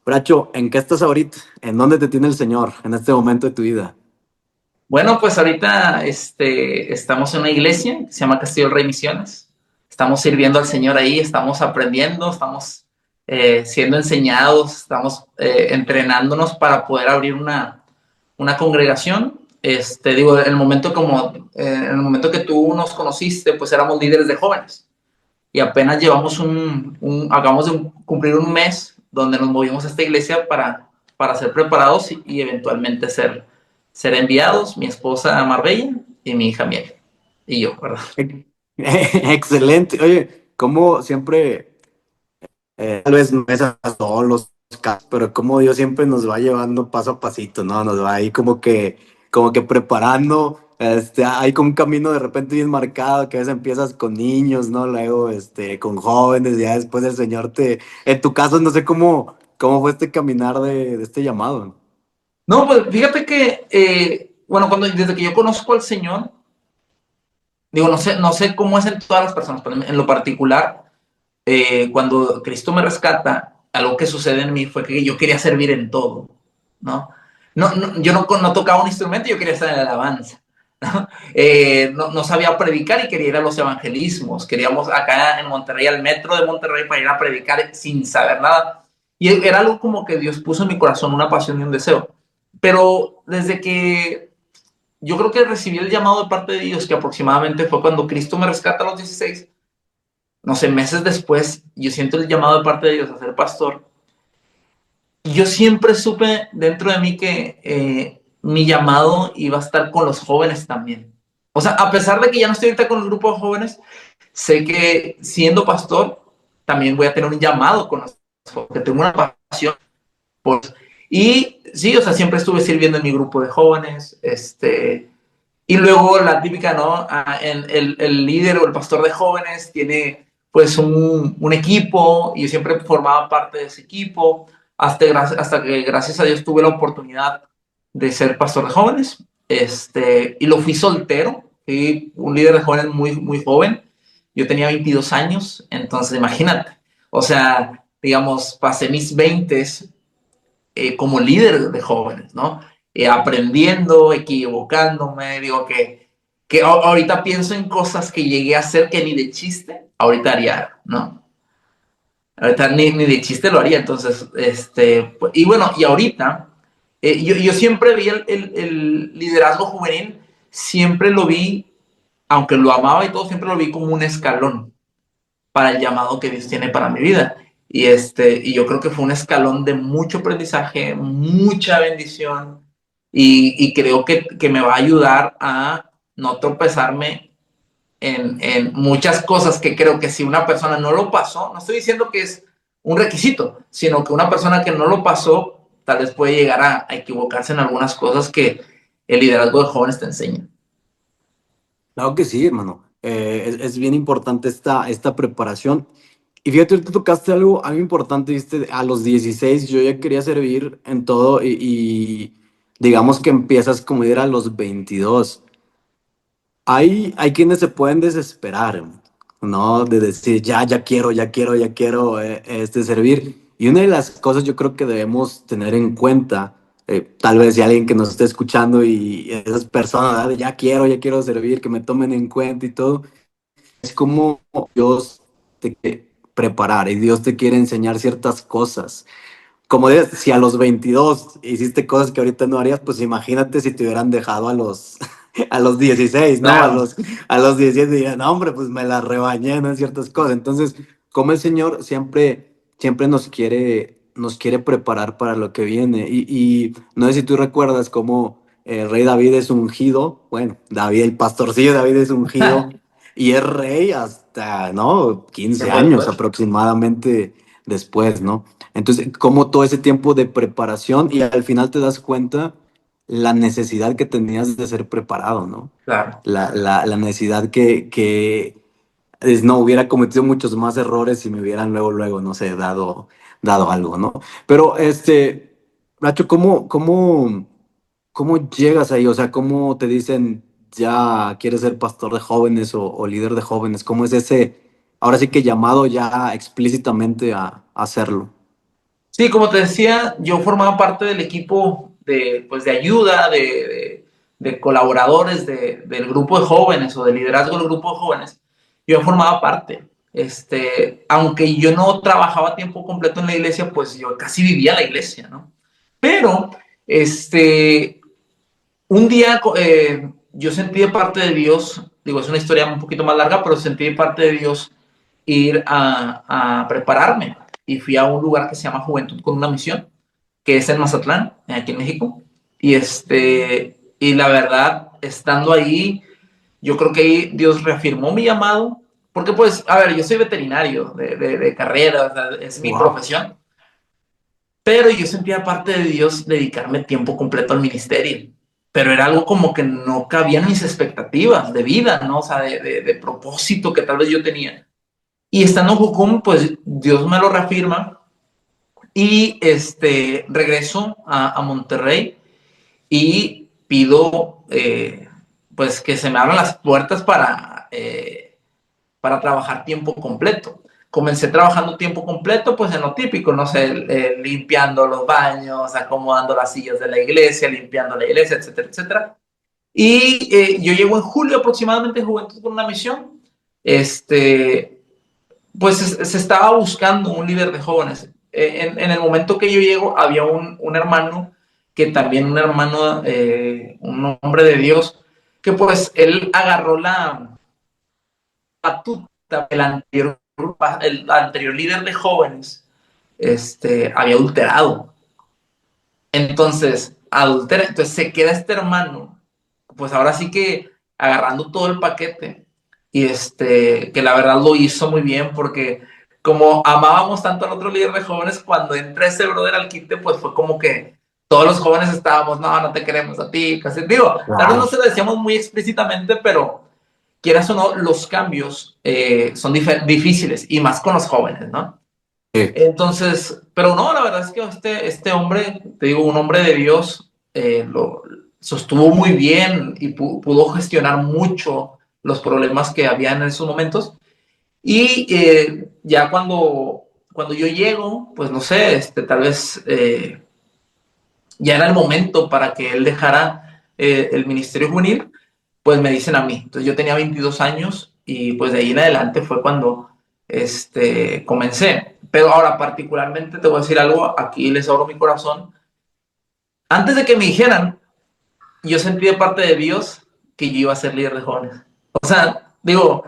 Bracho, ¿en qué estás ahorita? ¿En dónde te tiene el Señor en este momento de tu vida? Bueno, pues ahorita estamos en una iglesia que se llama Castillo del Rey Misiones. Estamos sirviendo al Señor ahí, estamos aprendiendo, estamos siendo enseñados, estamos entrenándonos para poder abrir una congregación. Digo, en el momento que tú nos conociste, pues éramos líderes de jóvenes y apenas llevamos acabamos de cumplir un mes donde nos movimos a esta iglesia para ser preparados y eventualmente ser enviados, mi esposa Marbella y mi hija Miel, y yo, ¿verdad? Excelente. Oye, como siempre, tal vez no es a todos los casos, pero como Dios siempre nos va llevando paso a pasito, ¿no? Nos va ahí como que preparando. Hay como un camino de repente bien marcado, que a veces empiezas con niños, ¿no? Luego, con jóvenes, ya después el Señor en tu caso, no sé cómo fue este caminar de este llamado. No, pues fíjate que, bueno, desde que yo conozco al Señor, digo, no sé cómo es en todas las personas, pero en lo particular, cuando Cristo me rescata, algo que sucede en mí fue que yo quería servir en todo, ¿no? Yo no tocaba un instrumento, yo quería estar en la alabanza. ¿No? No sabía predicar y quería ir a los evangelismos. Queríamos acá en Monterrey, al metro de Monterrey, para ir a predicar sin saber nada. Y era algo como que Dios puso en mi corazón, una pasión y un deseo. Pero desde que yo creo que recibí el llamado de parte de Dios, que aproximadamente fue cuando Cristo me rescata a los 16, no sé, meses después, yo siento el llamado de parte de Dios a ser pastor. Y yo siempre supe dentro de mí que mi llamado iba a estar con los jóvenes también. O sea, a pesar de que ya no estoy ahorita con el grupo de jóvenes, sé que siendo pastor también voy a tener un llamado con los jóvenes, que tengo una pasión. Por... Y sí, o sea, siempre estuve sirviendo en mi grupo de jóvenes, y luego la típica, ¿no? El líder o el pastor de jóvenes tiene pues un equipo y yo siempre formaba parte de ese equipo hasta que gracias a Dios tuve la oportunidad de ser pastor de jóvenes. Y lo fui soltero, fui un líder de jóvenes muy, muy joven. Yo tenía 22 años, entonces imagínate. O sea, digamos, pasé mis 20 como líder de jóvenes, ¿no? Aprendiendo, equivocándome, digo que ahorita pienso en cosas que llegué a hacer que ni de chiste, ahorita haría, ¿no? Ahorita ni de chiste lo haría, entonces, y bueno, y ahorita, yo siempre vi el liderazgo juvenil, siempre lo vi, aunque lo amaba y todo, siempre lo vi como un escalón para el llamado que Dios tiene para mi vida. Y yo creo que fue un escalón de mucho aprendizaje, mucha bendición, y creo que me va a ayudar a no tropezarme en muchas cosas que creo que si una persona no lo pasó, no estoy diciendo que es un requisito, sino que una persona que no lo pasó tal vez puede llegar a equivocarse en algunas cosas que el liderazgo de jóvenes te enseña. Claro que sí, hermano. Es bien importante esta preparación. Y fíjate, tú tocaste algo importante, ¿viste? A los 16 yo ya quería servir en todo y digamos que empiezas como ir a los 22. Hay quienes se pueden desesperar, ¿no? De decir, ya quiero servir. Y una de las cosas yo creo que debemos tener en cuenta, tal vez si alguien que nos esté escuchando y esas personas, ¿verdad? Ya quiero servir, que me tomen en cuenta y todo, es como Dios te quiere preparar y Dios te quiere enseñar ciertas cosas. Como dices, si a los 22 hiciste cosas que ahorita no harías, pues imagínate si te hubieran dejado a los 16, ¿no? A Claro, los 17 dirían, no, hombre, pues me la rebañé, ¿no? Ciertas cosas. Entonces, como el Señor siempre nos quiere preparar para lo que viene. Y no sé si tú recuerdas cómo el rey David es ungido, bueno, David, el pastorcillo David es ungido y es rey hasta, ¿no? 15 tiempo años después. aproximadamente después, ¿no? Entonces, como todo ese tiempo de preparación y al final te das cuenta la necesidad que tenías de ser preparado, ¿no? Claro. La necesidad que no hubiera cometido muchos más errores si me hubieran luego, no sé, dado algo, ¿no? Pero, Nacho, ¿cómo llegas ahí? O sea, ¿cómo te dicen, ya quieres ser pastor de jóvenes o líder de jóvenes? ¿Cómo es ese, ahora sí que llamado ya explícitamente a hacerlo? Sí, como te decía, yo formaba parte del equipo de, pues, de ayuda, de colaboradores del grupo de jóvenes o de liderazgo del grupo de jóvenes. Yo formaba parte. Aunque yo no trabajaba a tiempo completo en la iglesia, pues yo casi vivía la iglesia, ¿no? Pero, un día yo sentí de parte de Dios, digo, es una historia un poquito más larga, pero sentí de parte de Dios ir a prepararme y fui a un lugar que se llama Juventud con una Misión, que es en Mazatlán, aquí en México. Y la verdad, estando ahí, yo creo que ahí Dios reafirmó mi llamado, porque pues, a ver, yo soy veterinario de carrera, o sea, es mi Wow. profesión, pero yo sentía parte de Dios dedicarme tiempo completo al ministerio. Pero era algo como que no cabía en mis expectativas de vida, ¿no? O sea, de propósito que tal vez yo tenía. Y estando en Jucum, pues Dios me lo reafirma y regreso a Monterrey y pido pues que se me abran las puertas para trabajar tiempo completo. Comencé trabajando tiempo completo, pues en lo típico, no sé, limpiando los baños, acomodando las sillas de la iglesia, limpiando la iglesia, etcétera, etcétera. Y yo llego en julio aproximadamente en Juventud con una Misión. Pues se estaba buscando un líder de jóvenes. En el momento que yo llego, había un hermano, que también un hermano, un hombre de Dios, que pues él agarró la batuta. El anterior líder de jóvenes había adulterado. Entonces se queda este hermano, pues ahora sí que agarrando todo el paquete, y que la verdad lo hizo muy bien, porque como amábamos tanto al otro líder de jóvenes, cuando entré ese brother al quite, pues fue como que todos los jóvenes estábamos, no, no te queremos a ti, casi digo, tal vez no Claro. se lo decíamos muy explícitamente, pero quieras o no, los cambios son difíciles, y más con los jóvenes, ¿no? Sí. Entonces, pero no, la verdad es que este hombre, te digo, un hombre de Dios, lo sostuvo muy bien y pudo gestionar mucho los problemas que había en esos momentos. Y ya cuando yo llego, pues no sé, tal vez ya era el momento para que él dejara el ministerio juvenil, pues me dicen a mí. Entonces yo tenía 22 años y pues de ahí en adelante fue cuando comencé. Pero ahora particularmente te voy a decir algo, aquí les abro mi corazón. Antes de que me dijeran, yo sentí de parte de Dios que yo iba a ser líder de jóvenes. O sea, digo,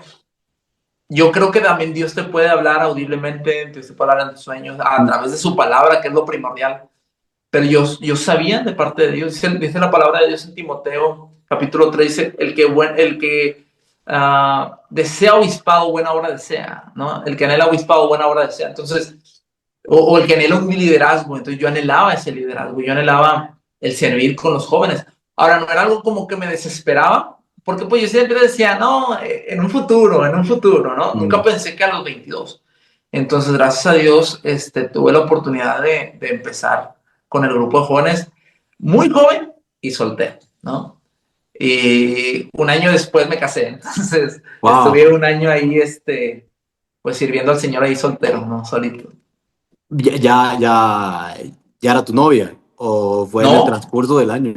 yo creo que también Dios te puede hablar audiblemente, Dios te puede hablar en tus sueños, a través de su palabra, que es lo primordial. Pero yo sabía de parte de Dios, dice la palabra de Dios en Timoteo, capítulo 3, dice, el que desea obispado, buena obra desea, ¿no? El que anhela obispado, buena obra desea. Entonces, o el que anhela un liderazgo, entonces yo anhelaba ese liderazgo, yo anhelaba el servir con los jóvenes. Ahora, no era algo como que me desesperaba, porque pues yo siempre decía, no, en un futuro, ¿no? Nunca Mm. pensé que a los 22. Entonces, gracias a Dios, tuve la oportunidad de empezar con el grupo de jóvenes muy joven y soltero, ¿no? Y un año después me casé, entonces Wow. estuve un año ahí, pues sirviendo al Señor ahí soltero, ¿no? Solito. Ya era tu novia o fue en el No, transcurso del año.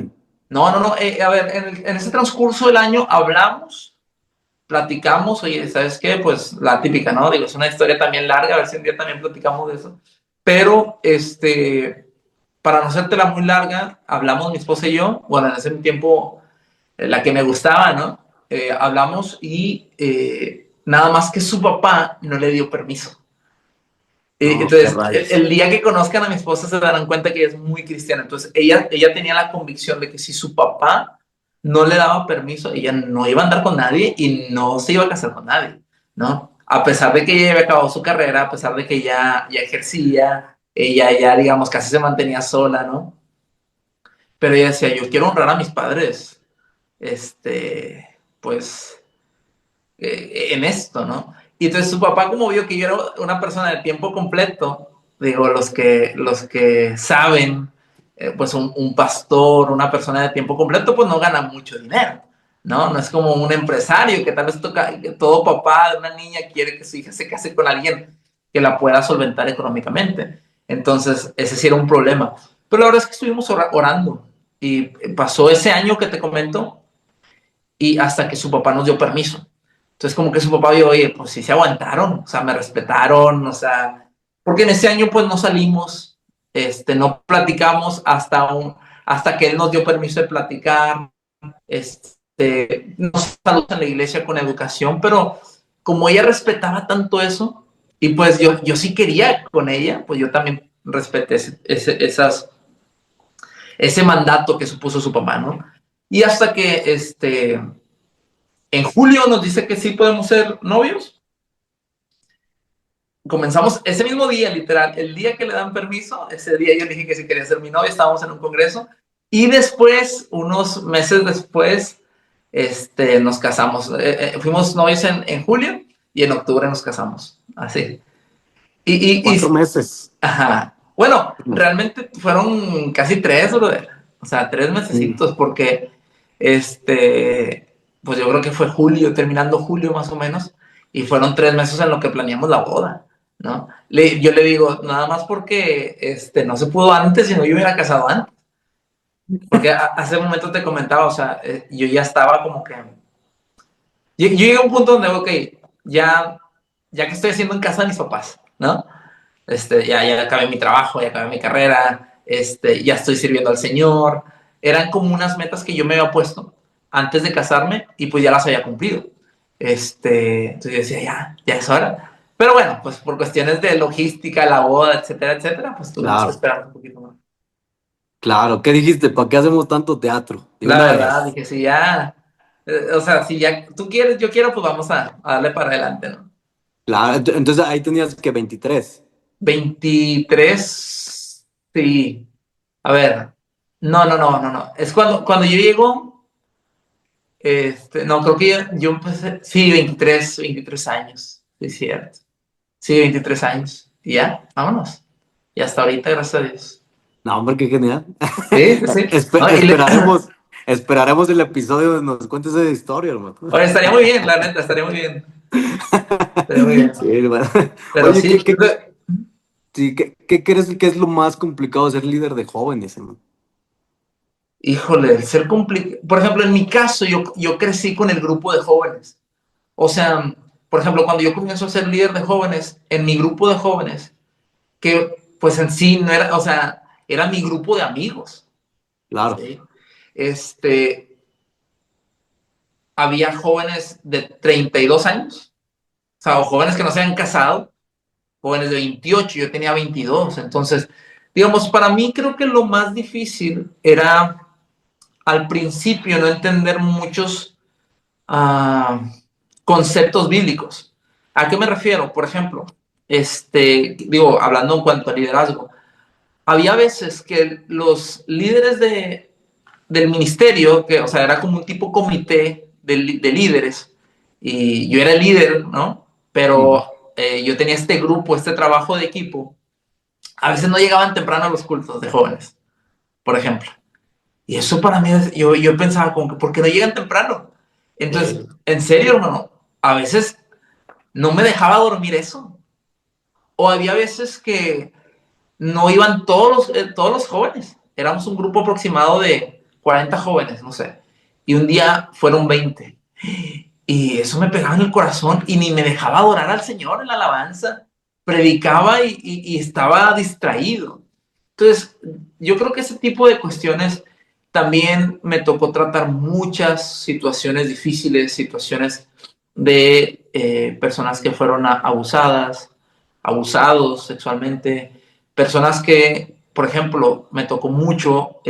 no. A ver, en ese transcurso del año hablamos, platicamos, oye, ¿sabes qué? Pues la típica, ¿no? Digo, es una historia también larga, a ver si un día también platicamos de eso. Pero, para no hacértela muy larga, hablamos mi esposa y yo, bueno, en ese tiempo, la que me gustaba, ¿no? Hablamos y nada más que su papá no le dio permiso. No, qué Entonces, rayos. el día que conozcan a mi esposa se darán cuenta que ella es muy cristiana. Entonces, ella tenía la convicción de que si su papá no le daba permiso, ella no iba a andar con nadie y no se iba a casar con nadie, ¿no? A pesar de que ella había acabado su carrera, a pesar de que ya ejercía, ella ya, digamos, casi se mantenía sola, ¿no? Pero ella decía, yo quiero honrar a mis padres, pues en esto, ¿no? Y entonces su papá, como vio que yo era una persona de tiempo completo, digo, los que saben, pues un pastor, una persona de tiempo completo, pues no gana mucho dinero, ¿no? No es como un empresario que tal vez que todo papá de una niña quiere que su hija se case con alguien que la pueda solventar económicamente. Entonces, ese sí era un problema. Pero la verdad es que estuvimos orando y pasó ese año que te comento y hasta que su papá nos dio permiso. Entonces, como que su papá vio, oye, pues sí se aguantaron, o sea, me respetaron, o sea, porque en ese año pues no salimos, no platicamos hasta que él nos dio permiso de platicar, nos saludos en la iglesia con educación, pero como ella respetaba tanto eso, y pues yo sí quería con ella, pues yo también respeté ese mandato que supuso su papá, ¿no? Y hasta que en julio nos dice que sí podemos ser novios. Comenzamos ese mismo día, literal, el día que le dan permiso, ese día yo le dije que sí quería ser mi novia, estábamos en un congreso, y después, unos meses después, nos casamos. Fuimos novios en julio y en octubre nos casamos, así. Cuatro meses. Ajá. Bueno, realmente fueron casi tres, brother. O sea, 3 mesecitos, porque pues yo creo que fue julio, terminando julio más o menos, y fueron 3 meses en lo que planeamos la boda, ¿no? Yo le digo, nada más porque no se pudo antes, si no yo hubiera casado antes. Porque hace un momento te comentaba, o sea, yo ya estaba como que. Yo llegué a un punto donde, ok, ya que estoy haciendo en casa de mis papás, ¿no? Ya acabé mi trabajo, ya acabé mi carrera, ya estoy sirviendo al Señor. Eran como unas metas que yo me había puesto antes de casarme y pues ya las había cumplido. Entonces yo decía, ya es hora. Pero bueno, pues por cuestiones de logística, la boda, etcétera, etcétera, pues tuvimos que Claro, esperar un poquito más. claro. ¿Qué dijiste? ¿Para qué hacemos tanto teatro? De La una verdad, vez. dije, si ya, o sea, si ya tú quieres, yo quiero, pues vamos a darle para adelante, ¿no? Claro, entonces ahí tenías que 23. 23, sí. A ver, no. Es cuando yo llego, no, creo que yo empecé, sí, 23 años, sí, es cierto. Sí, 23 años. Y ya, vámonos. Y hasta ahorita, gracias a Dios. No, hombre, qué genial. Sí, sí, sí. No, Esperaremos el episodio donde nos cuentes esa historia, hermano. oye, estaría muy bien, la neta, estaría muy bien. Estaría muy bien. Sí, hermano. Pero Oye, sí, sí, ¿qué crees que es lo más complicado de ser líder de jóvenes, hermano? híjole, el ser complicado. Por ejemplo, en mi caso, yo crecí con el grupo de jóvenes. O sea, por ejemplo, cuando yo comienzo a ser líder de jóvenes, en mi grupo de jóvenes, que pues en sí no era, o sea, era mi grupo de amigos, Claro, ¿sí? Había jóvenes de 32 años, o sea, o jóvenes que no se habían casado, jóvenes de 28, yo tenía 22. Entonces, digamos, para mí creo que lo más difícil era al principio no entender muchos conceptos bíblicos. ¿A qué me refiero? Por ejemplo, hablando en cuanto a liderazgo, había veces que los líderes del ministerio, que, o sea, era como un tipo comité de líderes, y yo era el líder, ¿no? ujú, Pero yo tenía este grupo, este trabajo de equipo. A veces no llegaban temprano a los cultos de jóvenes, por ejemplo. Y eso para mí, yo pensaba como que, ¿por qué no llegan temprano? Entonces, en serio, hermano, a veces no me dejaba dormir eso. O había veces que no iban todos los jóvenes. Éramos un grupo aproximado de 40 jóvenes, no sé. Y un día fueron 20. Y eso me pegaba en el corazón y ni me dejaba adorar al Señor en la alabanza. Predicaba y estaba distraído. Entonces, yo creo que ese tipo de cuestiones también me tocó tratar muchas situaciones difíciles, situaciones de personas que fueron abusadas, abusados sexualmente, personas que, por ejemplo, me tocó mucho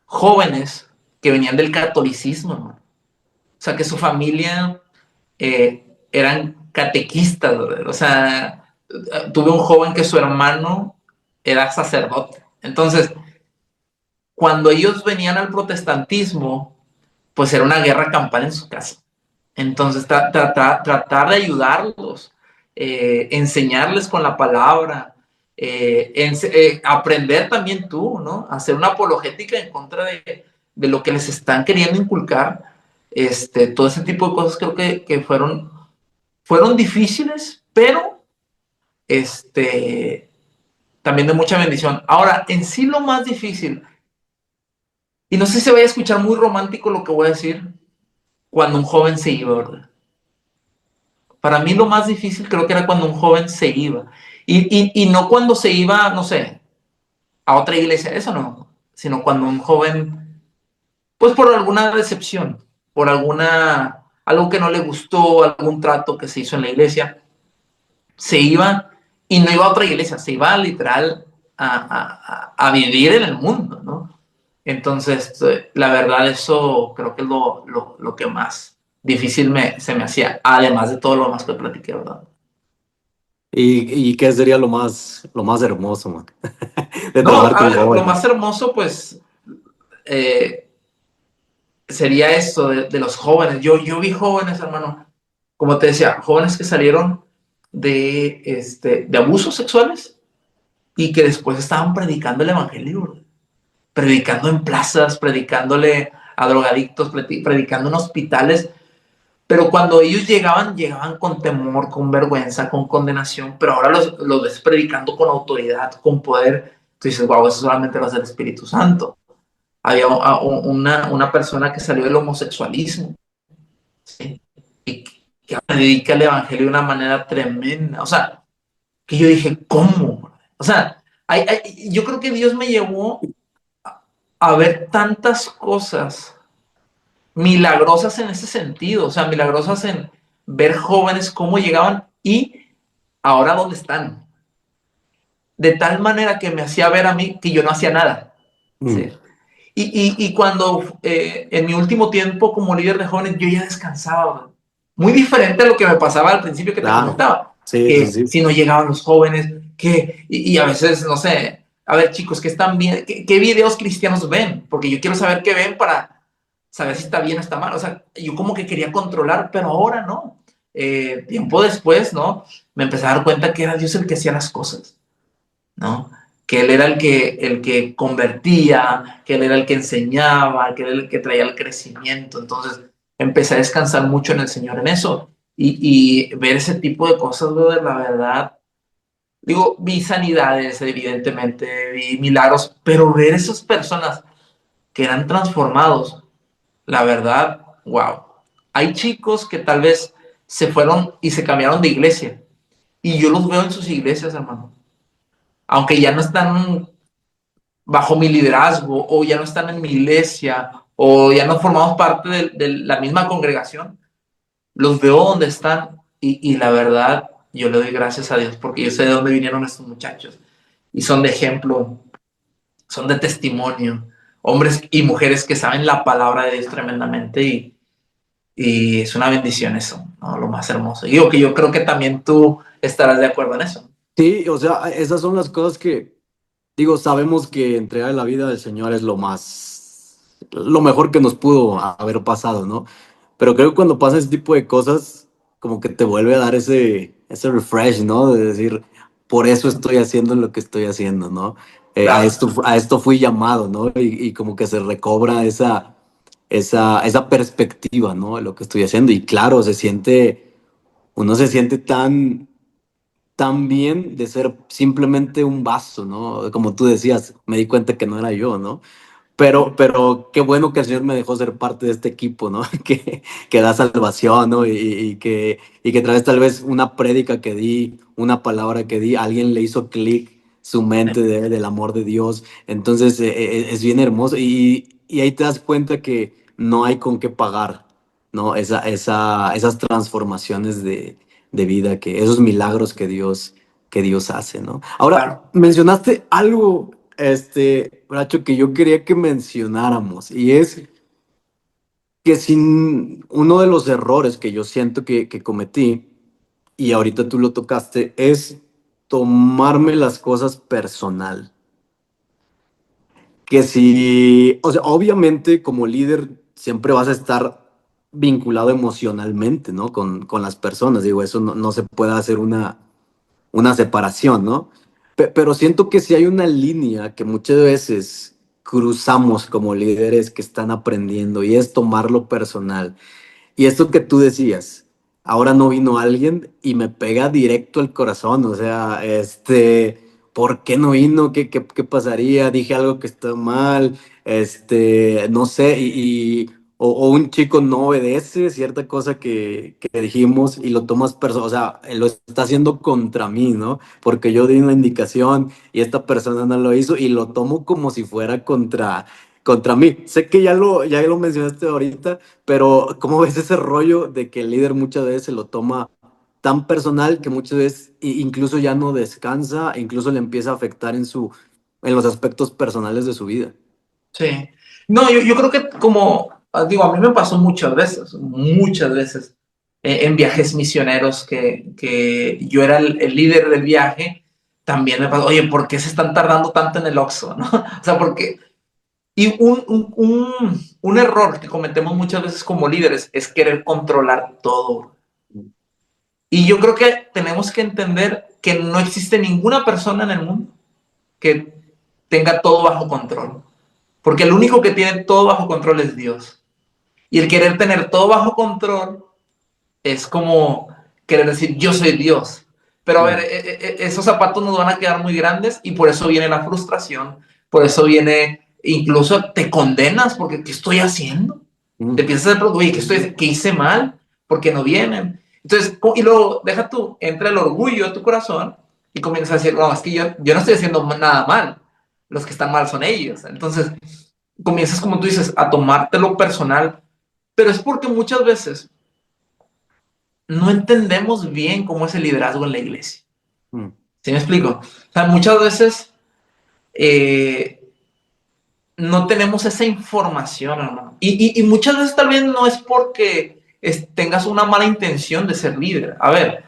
jóvenes que venían del catolicismo, ¿no? O sea, que su familia eran catequistas, ¿verdad? O sea, tuve un joven que su hermano era sacerdote. Entonces, cuando ellos venían al protestantismo, pues era una guerra campal en su casa. Entonces, tratar de ayudarlos, enseñarles con la palabra, aprender también tú, ¿no? Hacer una apologética en contra de lo que les están queriendo inculcar, todo ese tipo de cosas creo que fueron difíciles, pero también de mucha bendición. Ahora, en sí lo más difícil, y no sé si se vaya a escuchar muy romántico lo que voy a decir, cuando un joven se iba, ¿verdad? Para mí lo más difícil creo que era cuando un joven se iba. Y no cuando se iba, no sé, a otra iglesia, eso no, sino cuando un joven, pues por alguna decepción, por algo que no le gustó, algún trato que se hizo en la iglesia, se iba y no iba a otra iglesia, se iba literal a vivir en el mundo, ¿no? Entonces, la verdad, eso creo que es lo que más difícil se me hacía, además de todo lo más que platiqué, ¿verdad? Y qué sería lo más hermoso, man, de No, trabajar a con ver, lo jóvenes. más hermoso, pues, eh, sería esto de los jóvenes. Yo vi jóvenes, hermano, como te decía, jóvenes que salieron de abusos sexuales y que después estaban predicando el evangelio, ¿verdad? Predicando en plazas, predicándole a drogadictos, predicando en hospitales. Pero cuando ellos llegaban, llegaban con temor, con vergüenza, con condenación, pero ahora los ves predicando con autoridad, con poder. Tú dices, wow, eso solamente lo hace el Espíritu Santo. Había una persona que salió del homosexualismo, ¿sí? Y que predica el Evangelio de una manera tremenda. O sea, que yo dije, ¿cómo? O sea, yo creo que Dios me llevó a ver tantas cosas milagrosas en ese sentido, o sea, milagrosas en ver jóvenes cómo llegaban y ahora dónde están. De tal manera que me hacía ver a mí que yo no hacía nada. Mm, ¿Sí? Y cuando en mi último tiempo como líder de jóvenes, yo ya descansaba. Muy diferente a lo que me pasaba al principio que te claro, comentaba, sí, sí, que sí. si no llegaban los jóvenes, y a veces, no sé, a ver chicos, ¿qué están bien? ¿Qué videos cristianos ven? Porque yo quiero saber qué ven para saber si está bien o está mal. O sea, yo como que quería controlar, pero ahora no. Tiempo después, ¿no? Me empecé a dar cuenta que era Dios el que hacía las cosas, ¿no? Que él era el que convertía, que él era el que enseñaba, que él era el que traía el crecimiento. Entonces empecé a descansar mucho en el Señor en eso y ver ese tipo de cosas, brother, la verdad. Digo, vi sanidades, evidentemente, vi milagros, pero ver esas personas que eran transformados, la verdad, wow. Hay chicos que tal vez se fueron y se cambiaron de iglesia y yo los veo en sus iglesias, hermano. Aunque ya no están bajo mi liderazgo o ya no están en mi iglesia o ya no formamos parte de la misma congregación, los veo donde están y la verdad yo le doy gracias a Dios porque yo sé de dónde vinieron estos muchachos y son de ejemplo, son de testimonio, hombres y mujeres que saben la palabra de Dios tremendamente y es una bendición eso, ¿no? Lo más hermoso. Y digo que yo creo que también tú estarás de acuerdo en eso. Sí, o sea, esas son las cosas que, digo, sabemos que entregar la vida del Señor es lo mejor que nos pudo haber pasado, ¿no? Pero creo que cuando pasa ese tipo de cosas, como que te vuelve a dar ese refresh, ¿no? De decir, por eso estoy haciendo lo que estoy haciendo, ¿no? Claro, A esto fui llamado, ¿no? Y como que se recobra esa perspectiva, ¿no? De lo que estoy haciendo. Y claro, uno se siente tan bien de ser simplemente un vaso, ¿no? Como tú decías, me di cuenta que no era yo, ¿no? Pero qué bueno que el Señor me dejó ser parte de este equipo, ¿no? Que da salvación, ¿no? Y que a través tal vez una prédica que di, una palabra que di, alguien le hizo clic su mente del amor de Dios. Entonces es bien hermoso y ahí te das cuenta que no hay con qué pagar, ¿no? Esas transformaciones de vida, esos milagros que Dios hace, ¿no? Ahora, claro. mencionaste algo Bracho, que yo quería que mencionáramos, y es que sin uno de los errores que yo siento que cometí, y ahorita tú lo tocaste, es tomarme las cosas personal. Que si, o sea, obviamente como líder siempre vas a estar vinculado emocionalmente, ¿no? Con las personas, digo, eso no se puede hacer una separación, ¿no? Pero siento que si hay una línea que muchas veces cruzamos como líderes que están aprendiendo y es tomarlo personal. Y esto que tú decías, ahora no vino alguien y me pega directo al corazón, o sea, ¿por qué no vino? ¿Qué pasaría? Dije algo que está mal, no sé, o un chico no obedece cierta cosa que dijimos y lo tomas personal, o sea, lo está haciendo contra mí, ¿no? Porque yo di una indicación y esta persona no lo hizo y lo tomo como si fuera contra mí. Sé que ya lo mencionaste ahorita, pero ¿cómo ves ese rollo de que el líder muchas veces se lo toma tan personal que muchas veces incluso ya no descansa, incluso le empieza a afectar en los aspectos personales de su vida? Sí. No, yo creo que como, digo, a mí me pasó muchas veces, en viajes misioneros que yo era el líder del viaje, también me pasó, oye, ¿por qué se están tardando tanto en el Oxxo? ¿No? O sea, porque, y un error que cometemos muchas veces como líderes es querer controlar todo. Y yo creo que tenemos que entender que no existe ninguna persona en el mundo que tenga todo bajo control. Porque el único que tiene todo bajo control es Dios. Y el querer tener todo bajo control es como querer decir, yo soy Dios. Pero a ver, Claro. esos zapatos nos van a quedar muy grandes y por eso viene la frustración, por eso viene, incluso te condenas porque ¿qué estoy haciendo? Te Mm, piensas, oye, ¿qué hice mal? Porque no vienen. Entonces, y luego deja tú, entra el orgullo a tu corazón y comienzas a decir, no, es que yo no estoy haciendo nada mal, los que están mal son ellos. Entonces, comienzas, como tú dices, a tomártelo personal, pero es porque muchas veces no entendemos bien cómo es el liderazgo en la iglesia. mm, ¿Sí me explico? O sea, muchas veces eh, no tenemos esa información, hermano. Y muchas veces tal vez no es porque tengas una mala intención de ser líder. A ver,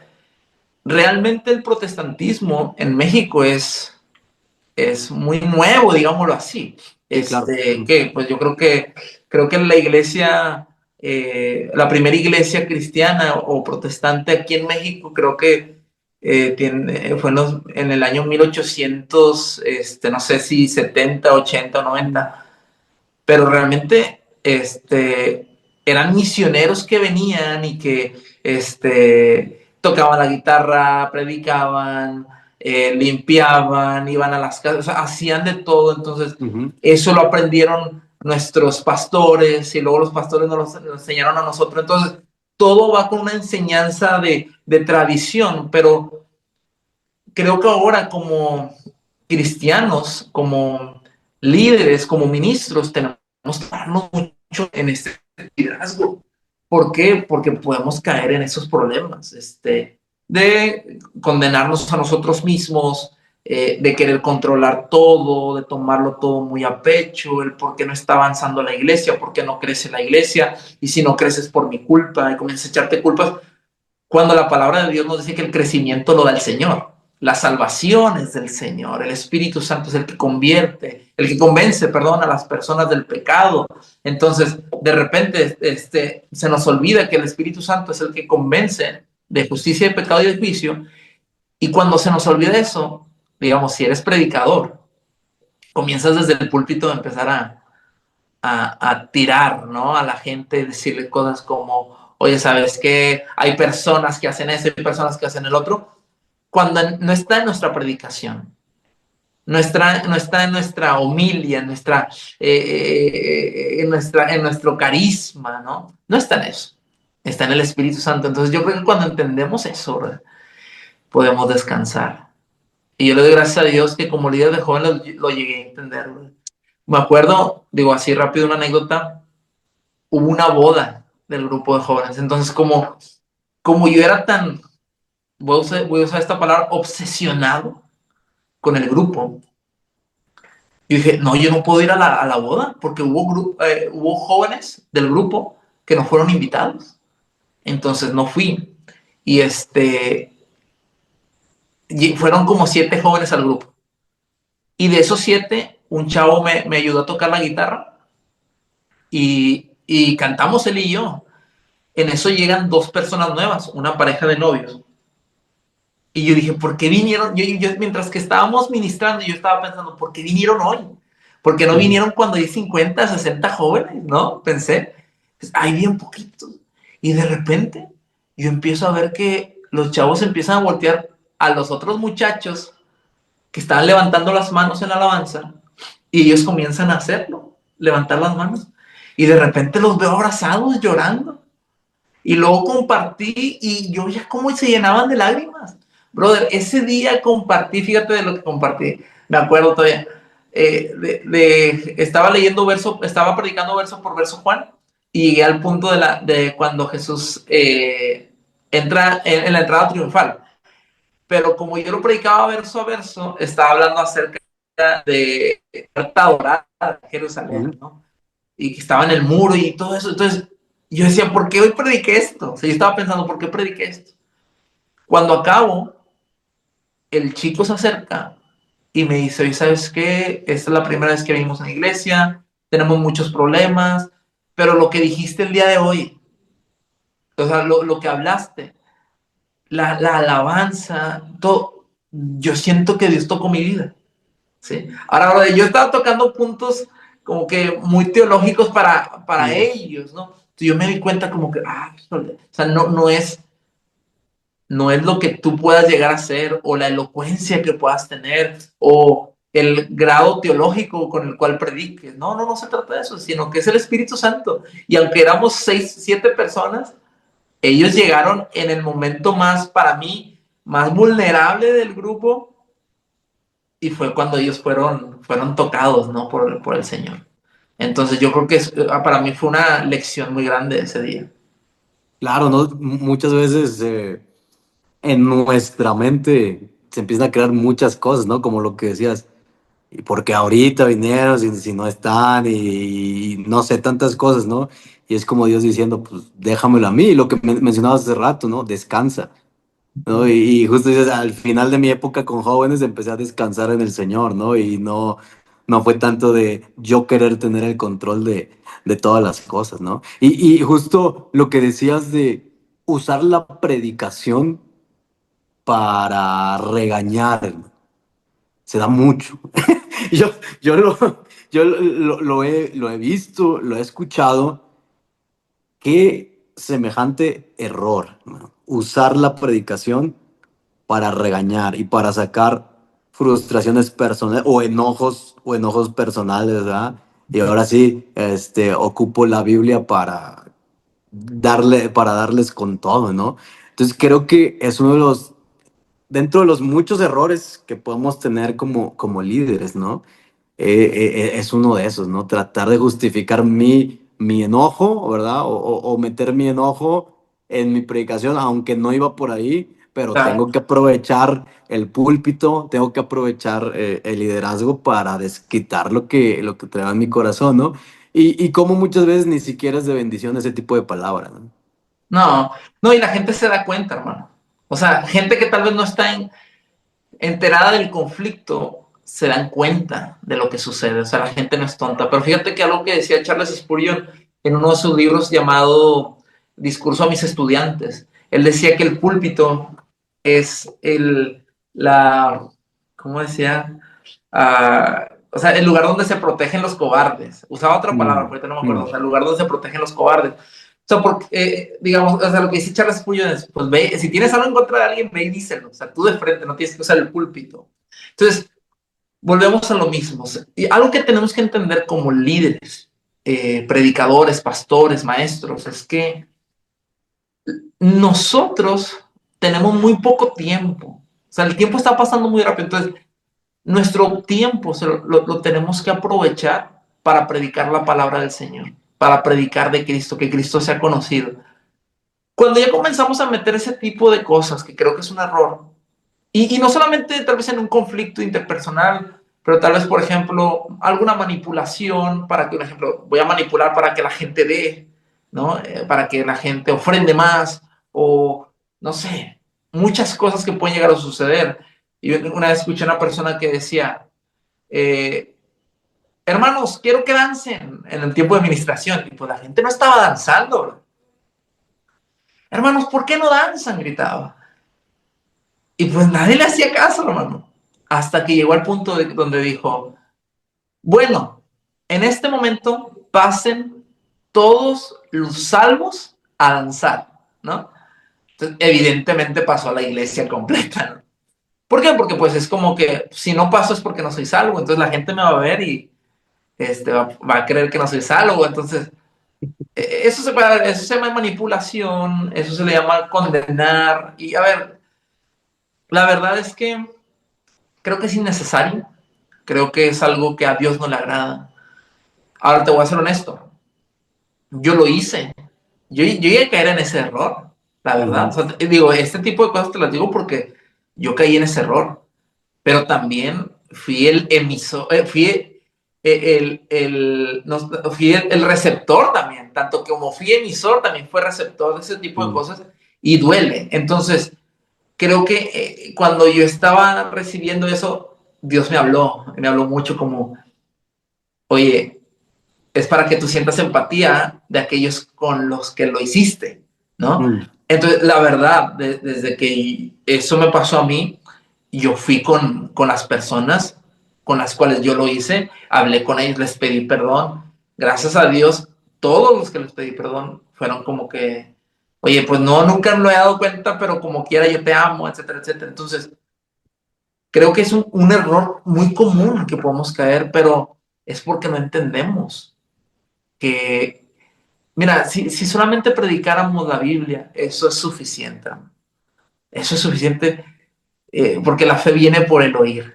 realmente el protestantismo en México es muy nuevo, digámoslo así. sí, claro. Mm, Que pues yo creo que la iglesia, la primera iglesia cristiana o protestante aquí en México, creo que fue en el año 1800, no sé si 70 80 o 90, pero realmente eran misioneros que venían y que tocaban la guitarra, predicaban, limpiaban, iban a las casas, o sea, hacían de todo. Entonces, ujú, eso lo aprendieron nuestros pastores y luego los pastores nos enseñaron a nosotros. Entonces, todo va con una enseñanza de tradición, pero creo que ahora como cristianos, como líderes, como ministros, tenemos que darnos mucho en este liderazgo. ¿Por qué? Porque podemos caer en esos problemas, de condenarnos a nosotros mismos, de querer controlar todo, de tomarlo todo muy a pecho, el por qué no está avanzando la iglesia, por qué no crece la iglesia, y si no creces por mi culpa, y comienzas a echarte culpas, cuando la palabra de Dios nos dice que el crecimiento lo da el Señor. La salvación es del Señor. El Espíritu Santo es el que convierte, el que convence, perdón, a las personas del pecado. Entonces, de repente, se nos olvida que el Espíritu Santo es el que convence de justicia, de pecado y de juicio. Y cuando se nos olvida eso, digamos, si eres predicador, comienzas desde el púlpito a empezar a tirar, ¿no? A la gente, decirle cosas como, oye, ¿sabes qué? Hay personas que hacen eso, hay personas que hacen el otro, cuando no está en nuestra predicación, no está en nuestra homilia, en nuestro carisma, ¿no? No está en eso, está en el Espíritu Santo. Entonces yo creo que cuando entendemos eso, ¿verdad? Podemos descansar. Y yo le doy gracias a Dios que como líder de jóvenes lo llegué a entender, ¿verdad? Me acuerdo, digo así rápido una anécdota, hubo una boda del grupo de jóvenes. Entonces, como yo era tan, voy a usar esta palabra, obsesionado con el grupo, yo dije, no, yo no puedo ir a la boda porque hubo jóvenes del grupo que no fueron invitados. Entonces no fui. Y y fueron como 7 jóvenes al grupo. Y de esos 7, un chavo me ayudó a tocar la guitarra y cantamos él y yo. En eso llegan 2 personas nuevas, una pareja de novios. Y yo dije, ¿por qué vinieron? Mientras que estábamos ministrando, yo estaba pensando, ¿por qué vinieron hoy? porque no Ujú. vinieron cuando hay 50, 60 jóvenes, ¿no? Pensé, hay bien poquitos. Y de repente yo empiezo a ver que los chavos empiezan a voltear a los otros muchachos que estaban levantando las manos en alabanza y ellos comienzan a hacerlo, levantar las manos. Y de repente los veo abrazados, llorando. Y luego compartí y yo ya como se llenaban de lágrimas. Brother, ese día compartí, fíjate de lo que compartí, me acuerdo todavía. Estaba leyendo verso, estaba predicando verso por verso Juan y llegué al punto de cuando Jesús entra en la entrada triunfal. Pero como yo lo predicaba verso a verso, estaba hablando acerca de Puerta Dorada de Jerusalén, Ujú. ¿no? Y que estaba en el muro y todo eso. Entonces, yo decía, ¿por qué hoy prediqué esto? O sea, yo estaba pensando, ¿por qué prediqué esto? Cuando acabo, el chico se acerca y me dice, oye, ¿sabes qué? Esta es la primera vez que venimos a la iglesia, tenemos muchos problemas, pero lo que dijiste el día de hoy, o sea, lo que hablaste, la alabanza, todo, yo siento que Dios tocó mi vida. ¿Sí? Ahora, yo estaba tocando puntos como que muy teológicos para Sí. ellos, ¿no? Entonces yo me di cuenta como que, o sea, no es lo que tú puedas llegar a ser o la elocuencia que puedas tener o el grado teológico con el cual prediques. No se trata de eso, sino que es el Espíritu Santo. Y aunque éramos 6, 7 personas, ellos llegaron en el momento más, para mí, más vulnerable del grupo y fue cuando ellos fueron tocados, ¿no? Por el Señor. Entonces yo creo que para mí fue una lección muy grande ese día. Claro, ¿no? Muchas veces en nuestra mente se empiezan a crear muchas cosas, ¿no? Como lo que decías, y porque ahorita vinieron, si no están, y no sé, tantas cosas, ¿no? Y es como Dios diciendo, pues déjamelo a mí, lo que mencionabas hace rato, ¿no? Descansa, ¿no? Y justo dices, al final de mi época con jóvenes empecé a descansar en el Señor, ¿no? Y no fue tanto de yo querer tener el control de todas las cosas, ¿no? Y justo lo que decías de usar la predicación para regañar, se da mucho. Yo, yo lo, yo lo he visto, lo he escuchado. Qué semejante error, ¿no? Usar la predicación para regañar y para sacar frustraciones personales o enojos personales, ¿verdad? Y ahora sí, ocupo la Biblia para darles con todo, ¿no? Entonces creo que es uno de los dentro de los muchos errores que podemos tener como líderes, ¿no? Es uno de esos, ¿no? Tratar de justificar mi enojo, ¿verdad? O meter mi enojo en mi predicación, aunque no iba por ahí, pero tengo Exacto. que aprovechar el púlpito, tengo que aprovechar el liderazgo para desquitar lo que traigo en mi corazón, ¿no? Y como muchas veces ni siquiera es de bendición ese tipo de palabras, ¿no? No, no, y la gente se da cuenta, hermano. O sea, gente que tal vez no está enterada del conflicto, se dan cuenta de lo que sucede. O sea, la gente no es tonta. Pero fíjate que algo que decía Charles Spurgeon en uno de sus libros llamado Discurso a mis estudiantes, él decía que el púlpito es la, ¿cómo decía? O sea, el lugar donde se protegen los cobardes. Usaba otra palabra, Mm, pero ahorita no me acuerdo. O mm. sea, el lugar donde se protegen los cobardes. O sea, porque, digamos, o sea, lo que dice Charles Spurgeon es, pues ve, si tienes algo en contra de alguien, ve y díselo. O sea, tú de frente, no tienes que usar el púlpito. Entonces, volvemos a lo mismo. O sea, y algo que tenemos que entender como líderes, predicadores, pastores, maestros, es que nosotros tenemos muy poco tiempo. O sea, el tiempo está pasando muy rápido. Entonces, nuestro tiempo lo tenemos que aprovechar para predicar la palabra del Señor, para predicar de Cristo, que Cristo sea conocido. Cuando ya comenzamos a meter ese tipo de cosas, que creo que es un error, y no solamente tal vez en un conflicto interpersonal, pero tal vez, por ejemplo, alguna manipulación para que, por ejemplo, voy a manipular para que la gente dé, ¿no? Para que la gente ofrende más, o no sé, muchas cosas que pueden llegar a suceder. Y una vez escuché a una persona que decía, eh, hermanos, quiero que dancen en el tiempo de administración. Y pues la gente no estaba danzando, bro. Hermanos, ¿por qué no danzan? Gritaba. Y pues nadie le hacía caso, hermano. Hasta que llegó al punto donde dijo, bueno, en este momento pasen todos los salvos a danzar, ¿no? Entonces, evidentemente pasó a la iglesia completa, ¿no? ¿Por qué? Porque pues es como que si no paso es porque no soy salvo, entonces la gente me va a ver y va a creer que no soy salvo, entonces eso se llama manipulación, eso se le llama condenar, y a ver, la verdad es que creo que es innecesario, creo que es algo que a Dios no le agrada. Ahora te voy a ser honesto, yo lo hice, yo llegué a caer en ese error, la verdad, o Ujú. sea, digo, este tipo de cosas te las digo porque yo caí en ese error, pero también fui el emisor, fui no, fui el receptor también, tanto como fui emisor, también fue receptor de ese tipo de Mm. cosas y duele. Entonces, creo que cuando yo estaba recibiendo eso, Dios me habló mucho como, oye, es para que tú sientas empatía de aquellos con los que lo hiciste, ¿no? Mm. Entonces, la verdad, desde que eso me pasó a mí, yo fui con las personas con las cuales yo lo hice, hablé con ellos, les pedí perdón. Gracias a Dios, todos los que les pedí perdón fueron como que, oye, pues no, nunca me lo he dado cuenta, pero como quiera yo te amo, etcétera, etcétera. Entonces, creo que es un error muy común que podemos caer, pero es porque no entendemos que, mira, si solamente predicáramos la Biblia, eso es suficiente. Eso es suficiente porque la fe viene por el oír.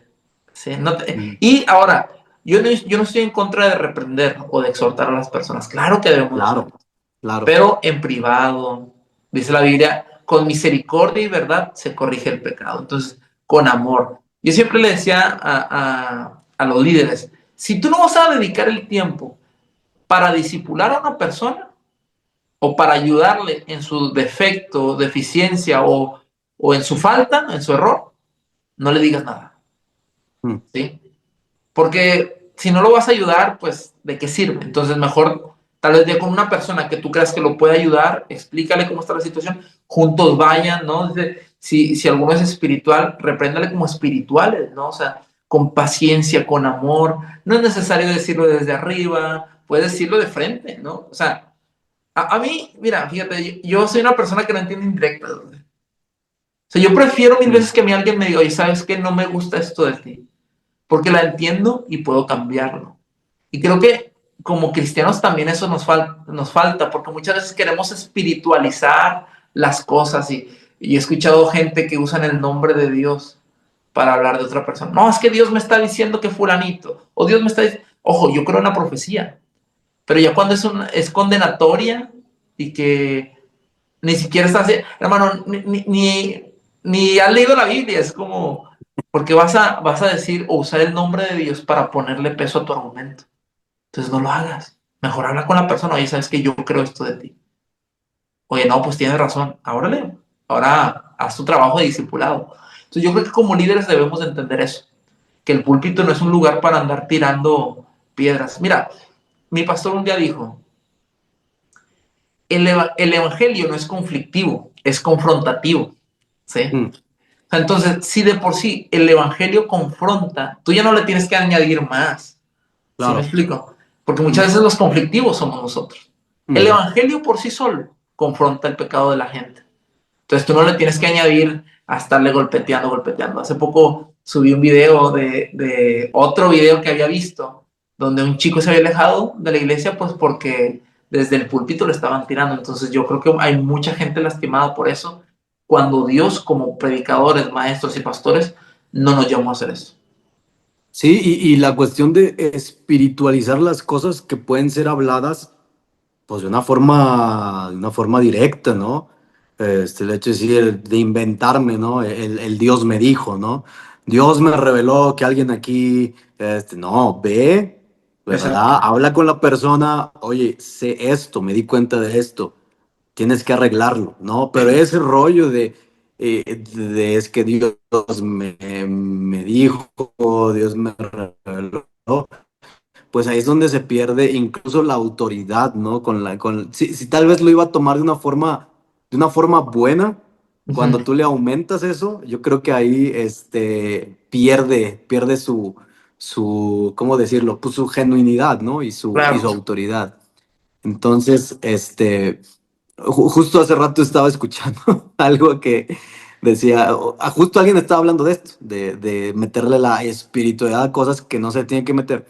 ¿Sí? Mm. Y ahora, yo no estoy en contra de reprender o de exhortar a las personas. Claro que debemos hacerlo, Claro, claro. pero en privado, dice la Biblia, con misericordia y verdad se corrige el pecado. Entonces, con amor. Yo siempre le decía a los líderes, si tú no vas a dedicar el tiempo para disipular a una persona o para ayudarle en su defecto, deficiencia o en su falta, en su error, no le digas nada, Mm. ¿sí? Porque si no lo vas a ayudar, pues, ¿de qué sirve? Entonces, mejor tal vez ya con una persona que tú creas que lo puede ayudar, explícale cómo está la situación, juntos vayan, ¿no? Si alguno es espiritual, repréndale como espirituales, ¿no? O sea, con paciencia, con amor. No es necesario decirlo desde arriba, puedes decirlo de frente, ¿no? O sea, a mí, mira, fíjate, yo soy una persona que no entiende indirectas. O sea, yo prefiero mil Mm. veces que a mí alguien me diga, oye, ¿sabes qué? No me gusta esto de ti porque la entiendo y puedo cambiarlo. Y creo que como cristianos también eso nos falta, porque muchas veces queremos espiritualizar las cosas y he escuchado gente que usan el nombre de Dios para hablar de otra persona. No, es que Dios me está diciendo que fulanito, o Dios me está diciendo, ojo, yo creo en la profecía, pero ya cuando es condenatoria y que ni siquiera estás, hermano, ni has leído la Biblia, es como, porque vas a decir o usar el nombre de Dios para ponerle peso a tu argumento. Entonces no lo hagas. Mejor habla con la persona, oye, sabes que yo creo esto de ti. Oye, no, pues tienes razón. Ahora leo. Ahora haz tu trabajo de discipulado. Entonces yo creo que como líderes debemos de entender eso, que el púlpito no es un lugar para andar tirando piedras. Mira, mi pastor un día dijo, el evangelio no es conflictivo, es confrontativo. ¿Sí? Mm. Entonces, si de por sí el evangelio confronta, tú ya no le tienes que añadir más. ¿Sí me Claro. explico? Porque muchas Mm. veces los conflictivos somos nosotros. El Mm. evangelio por sí solo confronta el pecado de la gente. Entonces tú no le tienes que añadir a estarle golpeteando, golpeteando. Hace poco subí un video de otro video que había visto, donde un chico se había alejado de la iglesia, pues porque desde el púlpito le estaban tirando. Entonces yo creo que hay mucha gente lastimada por eso, cuando Dios, como predicadores, maestros y pastores, no nos llamó a hacer eso. Sí, y la cuestión de espiritualizar las cosas que pueden ser habladas, pues de una forma directa, ¿no? El hecho de decir, de inventarme, ¿no? El Dios me dijo, ¿no? Dios me reveló que alguien aquí, no, ve, Exacto. ¿verdad? Habla con la persona, oye, sé esto, me di cuenta de esto, tienes que arreglarlo, ¿no? Pero ese rollo es que Dios me dijo, Dios me reveló, pues ahí es donde se pierde incluso la autoridad, ¿no? Si tal vez lo iba a tomar de una forma buena, Ujú. cuando tú le aumentas eso, yo creo que ahí pierde ¿cómo decirlo? Pues su genuinidad, ¿no? Y Claro. su autoridad. Entonces, justo hace rato estaba escuchando algo que decía, justo alguien estaba hablando de esto, de meterle la espiritualidad a cosas que no se tienen que meter.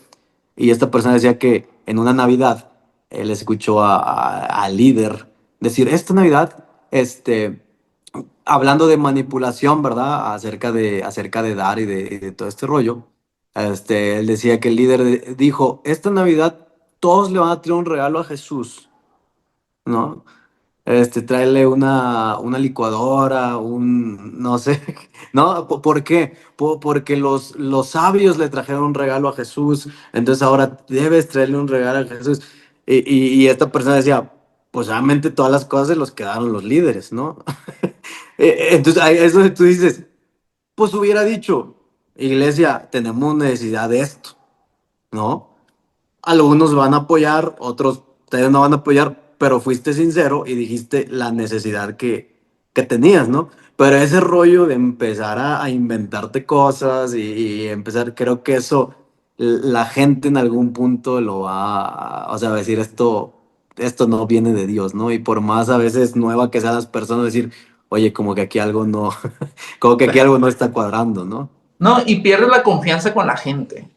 Y esta persona decía que en una Navidad él escuchó al líder decir, esta Navidad, hablando de manipulación, ¿verdad? Acerca de dar y de todo este rollo. Él decía que el líder dijo, esta Navidad todos le van a traer un regalo a Jesús, ¿no? Tráele una licuadora, no sé, ¿no? ¿Por qué? Porque los sabios le trajeron un regalo a Jesús, entonces ahora debes traerle un regalo a Jesús. Y esta persona decía, pues realmente todas las cosas se los quedaron los líderes, ¿no? Entonces ahí es donde tú dices, pues hubiera dicho, iglesia, tenemos necesidad de esto, ¿no? Algunos van a apoyar, otros ustedes no van a apoyar, pero fuiste sincero y dijiste la necesidad que tenías, ¿no? Pero ese rollo de empezar a inventarte cosas y empezar, creo que eso la gente en algún punto lo va o sea, va a decir esto no viene de Dios, ¿no? Y por más a veces nueva que sean las personas, decir, oye, como que aquí algo no, como que aquí algo no está cuadrando, ¿no? No, y pierdes la confianza con la gente.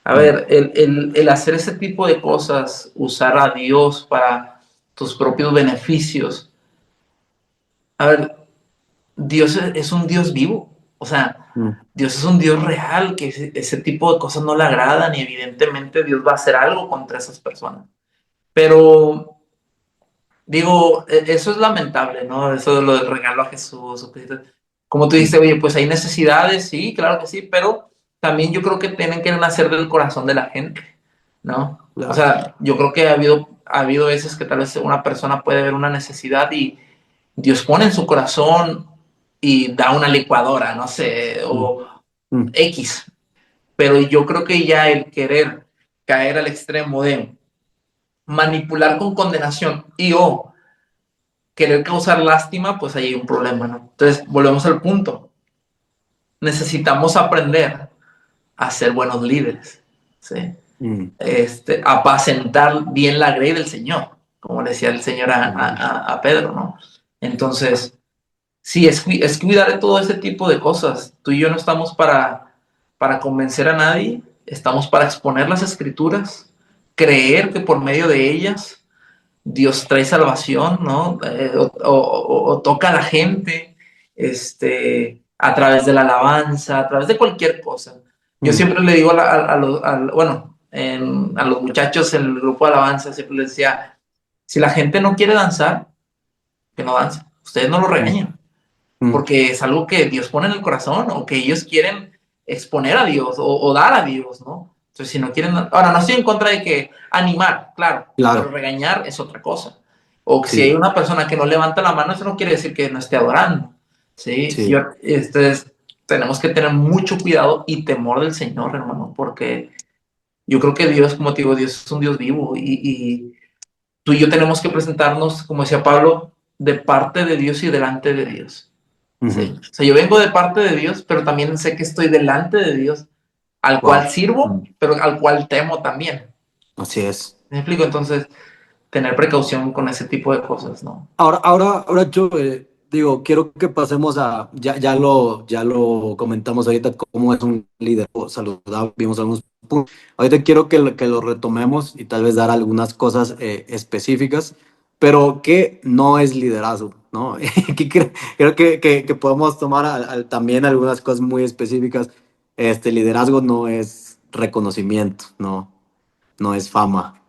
A Mm, ver, el hacer ese tipo de cosas, usar a Dios para tus propios beneficios. A ver, Dios es un Dios vivo. O sea, mm, Dios es un Dios real, que ese tipo de cosas no le agradan y evidentemente Dios va a hacer algo contra esas personas. Pero digo, eso es lamentable, ¿no? Eso de lo del regalo a Jesús. Como tú mm, dices, oye, pues hay necesidades, sí, claro que sí, pero también yo creo que tienen que nacer del corazón de la gente, ¿no? O claro. sea, yo creo que ha habido veces que tal vez una persona puede ver una necesidad y Dios pone en su corazón y da una licuadora, no sé, Mm, o mm, X. Pero yo creo que ya el querer caer al extremo de manipular con condenación y o querer causar lástima, pues ahí hay un problema, ¿no? Entonces, volvemos al punto. Necesitamos aprender a ser buenos líderes, ¿sí? mm, Apacentar bien la grey del Señor, como le decía el Señor mm, a Pedro, ¿no? Entonces, sí, es cuidar de todo ese tipo de cosas. Tú y yo no estamos para convencer a nadie, estamos para exponer las escrituras, creer que por medio de ellas Dios trae salvación, ¿no? O toca a la gente a través de la alabanza, a través de cualquier cosa. Yo mm. siempre le digo bueno, a los muchachos en el grupo de alabanza, siempre les decía, si la gente no quiere danzar, que no dance. Ustedes no lo Mm, regañen, mm, porque es algo que Dios pone en el corazón o que ellos quieren exponer a Dios o dar a Dios, ¿no? Entonces, si no quieren, ahora no estoy en contra de que animar, claro, pero claro, regañar es otra cosa. O que si hay sí, una persona que no levanta la mano, eso no quiere decir que no esté adorando, ¿sí? sí. Entonces, tenemos que tener mucho cuidado y temor del Señor, hermano, porque yo creo que Dios, como te digo, Dios es un Dios vivo y tú y yo tenemos que presentarnos, como decía Pablo, de parte de Dios y delante de Dios. Ujú, Sí. O sea, yo vengo de parte de Dios, pero también sé que estoy delante de Dios, al cual wow. sirvo, Mm, pero al cual temo también. así es. ¿Me explico? Entonces, tener precaución con ese tipo de cosas, ¿no? Ahora yo digo, quiero que pasemos ya lo comentamos ahorita, cómo es un líder saludable, vimos algunos puntos. Ahorita quiero que lo retomemos y tal vez dar algunas cosas específicas, pero que no es liderazgo, ¿no? Que creo que podemos tomar también algunas cosas muy específicas. Liderazgo no es reconocimiento, no es fama,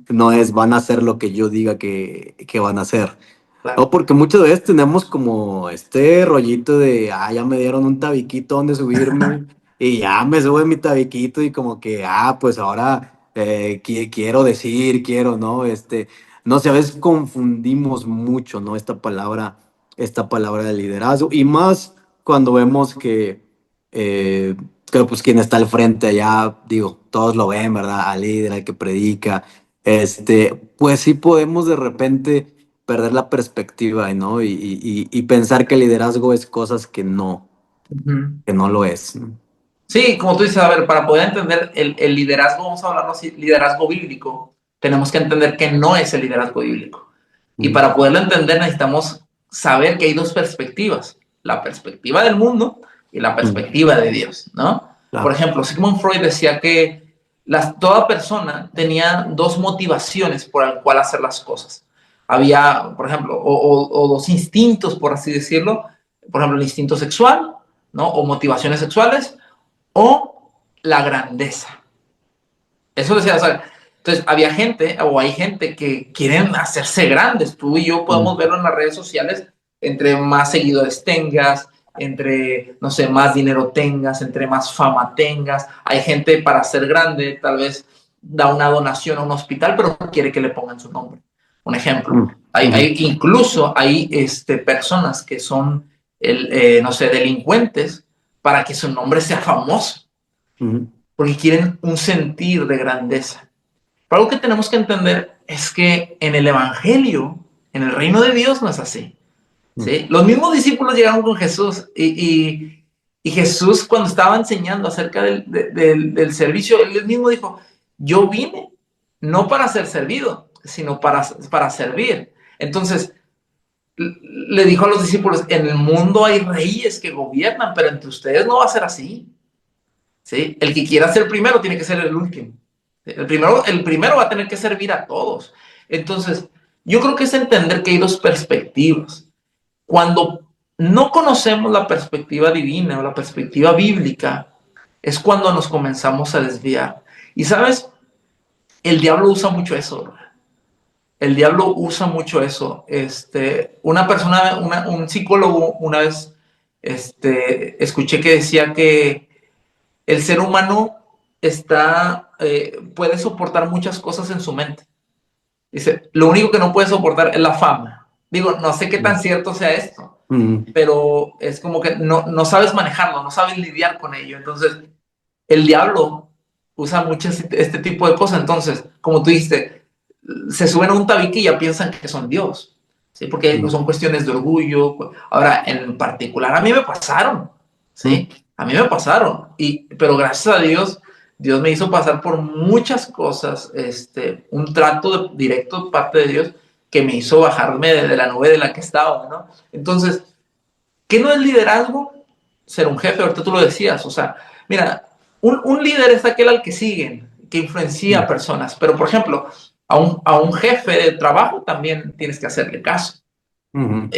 no es van a hacer lo que yo diga que van a hacer. No, Claro. porque muchas veces tenemos como este rollito de, ya me dieron un tabiquito donde subirme y ya me sube mi tabiquito y como que, pues ahora quiero decir, quiero, ¿no? No sé, a veces confundimos mucho, ¿no? Esta palabra de liderazgo y más cuando vemos eh, que pues quien está al frente allá, digo, todos lo ven, ¿verdad? Al líder, al que predica, pues sí podemos de repente perder la perspectiva, ¿no? Y pensar que el liderazgo es cosas que no Ujú. lo es, ¿no? Sí, como tú dices, a ver, para poder entender el liderazgo, vamos a hablarlo así, liderazgo bíblico, tenemos que entender que no es el liderazgo bíblico. Y Mm, para poderlo entender necesitamos saber que hay dos perspectivas, la perspectiva del mundo y la mm, perspectiva de Dios, ¿no? Por claro. ejemplo, Sigmund Freud decía que toda persona tenía dos motivaciones por el cual hacer las cosas. Había, por ejemplo, o dos instintos, por así decirlo, por ejemplo, el instinto sexual, ¿no? O motivaciones sexuales, o la grandeza. Eso decía, o sea, entonces había gente, o hay gente que quieren hacerse grandes. Tú y yo podemos Mm, verlo en las redes sociales, entre más seguidores tengas, entre, no sé, más dinero tengas, entre más fama tengas. Hay gente para ser grande, tal vez da una donación a un hospital, pero no quiere que le pongan su nombre. Un ejemplo. mm, ujú, Incluso hay personas que son, no sé, delincuentes para que su nombre sea famoso, ujú, porque quieren un sentir de grandeza. Pero algo que tenemos que entender es que en el Evangelio, en el reino de Dios, no es así. mm, ¿Sí? Los mismos discípulos llegaron con Jesús y Jesús cuando estaba enseñando acerca del servicio, él mismo dijo, yo vine no para ser servido, sino para servir. Entonces, le dijo a los discípulos, en el mundo hay reyes que gobiernan, pero entre ustedes no va a ser así. ¿Sí? El que quiera ser primero tiene que ser el último. El primero va a tener que servir a todos. Entonces, yo creo que es entender que hay dos perspectivas. Cuando no conocemos la perspectiva divina o la perspectiva bíblica, es cuando nos comenzamos a desviar. Y sabes, el diablo usa mucho eso. El diablo usa mucho eso. Una persona, un psicólogo, una vez escuché que decía que el ser humano puede soportar muchas cosas en su mente. Dice, lo único que no puede soportar es la fama. Digo, no sé qué tan cierto sea esto, mm, pero es como que no sabes manejarlo, no sabes lidiar con ello. Entonces, el diablo usa mucho este tipo de cosas. Entonces, como tú dijiste, se suben a un tabique y ya piensan que son Dios. ¿Sí? Porque mm, son cuestiones de orgullo. Ahora, en particular, a mí me pasaron. mm, ¿Sí? A mí me pasaron. Pero gracias a Dios, Dios me hizo pasar por muchas cosas. Un trato directo de parte de Dios que me hizo bajarme de la nube de la que estaba, ¿no? Entonces, ¿qué no es liderazgo? Ser un jefe, ahorita tú lo decías, o sea, mira, un líder es aquel al que siguen, que influencia a mm, personas, pero por ejemplo, a un jefe de trabajo también tienes que hacerle caso. ujú,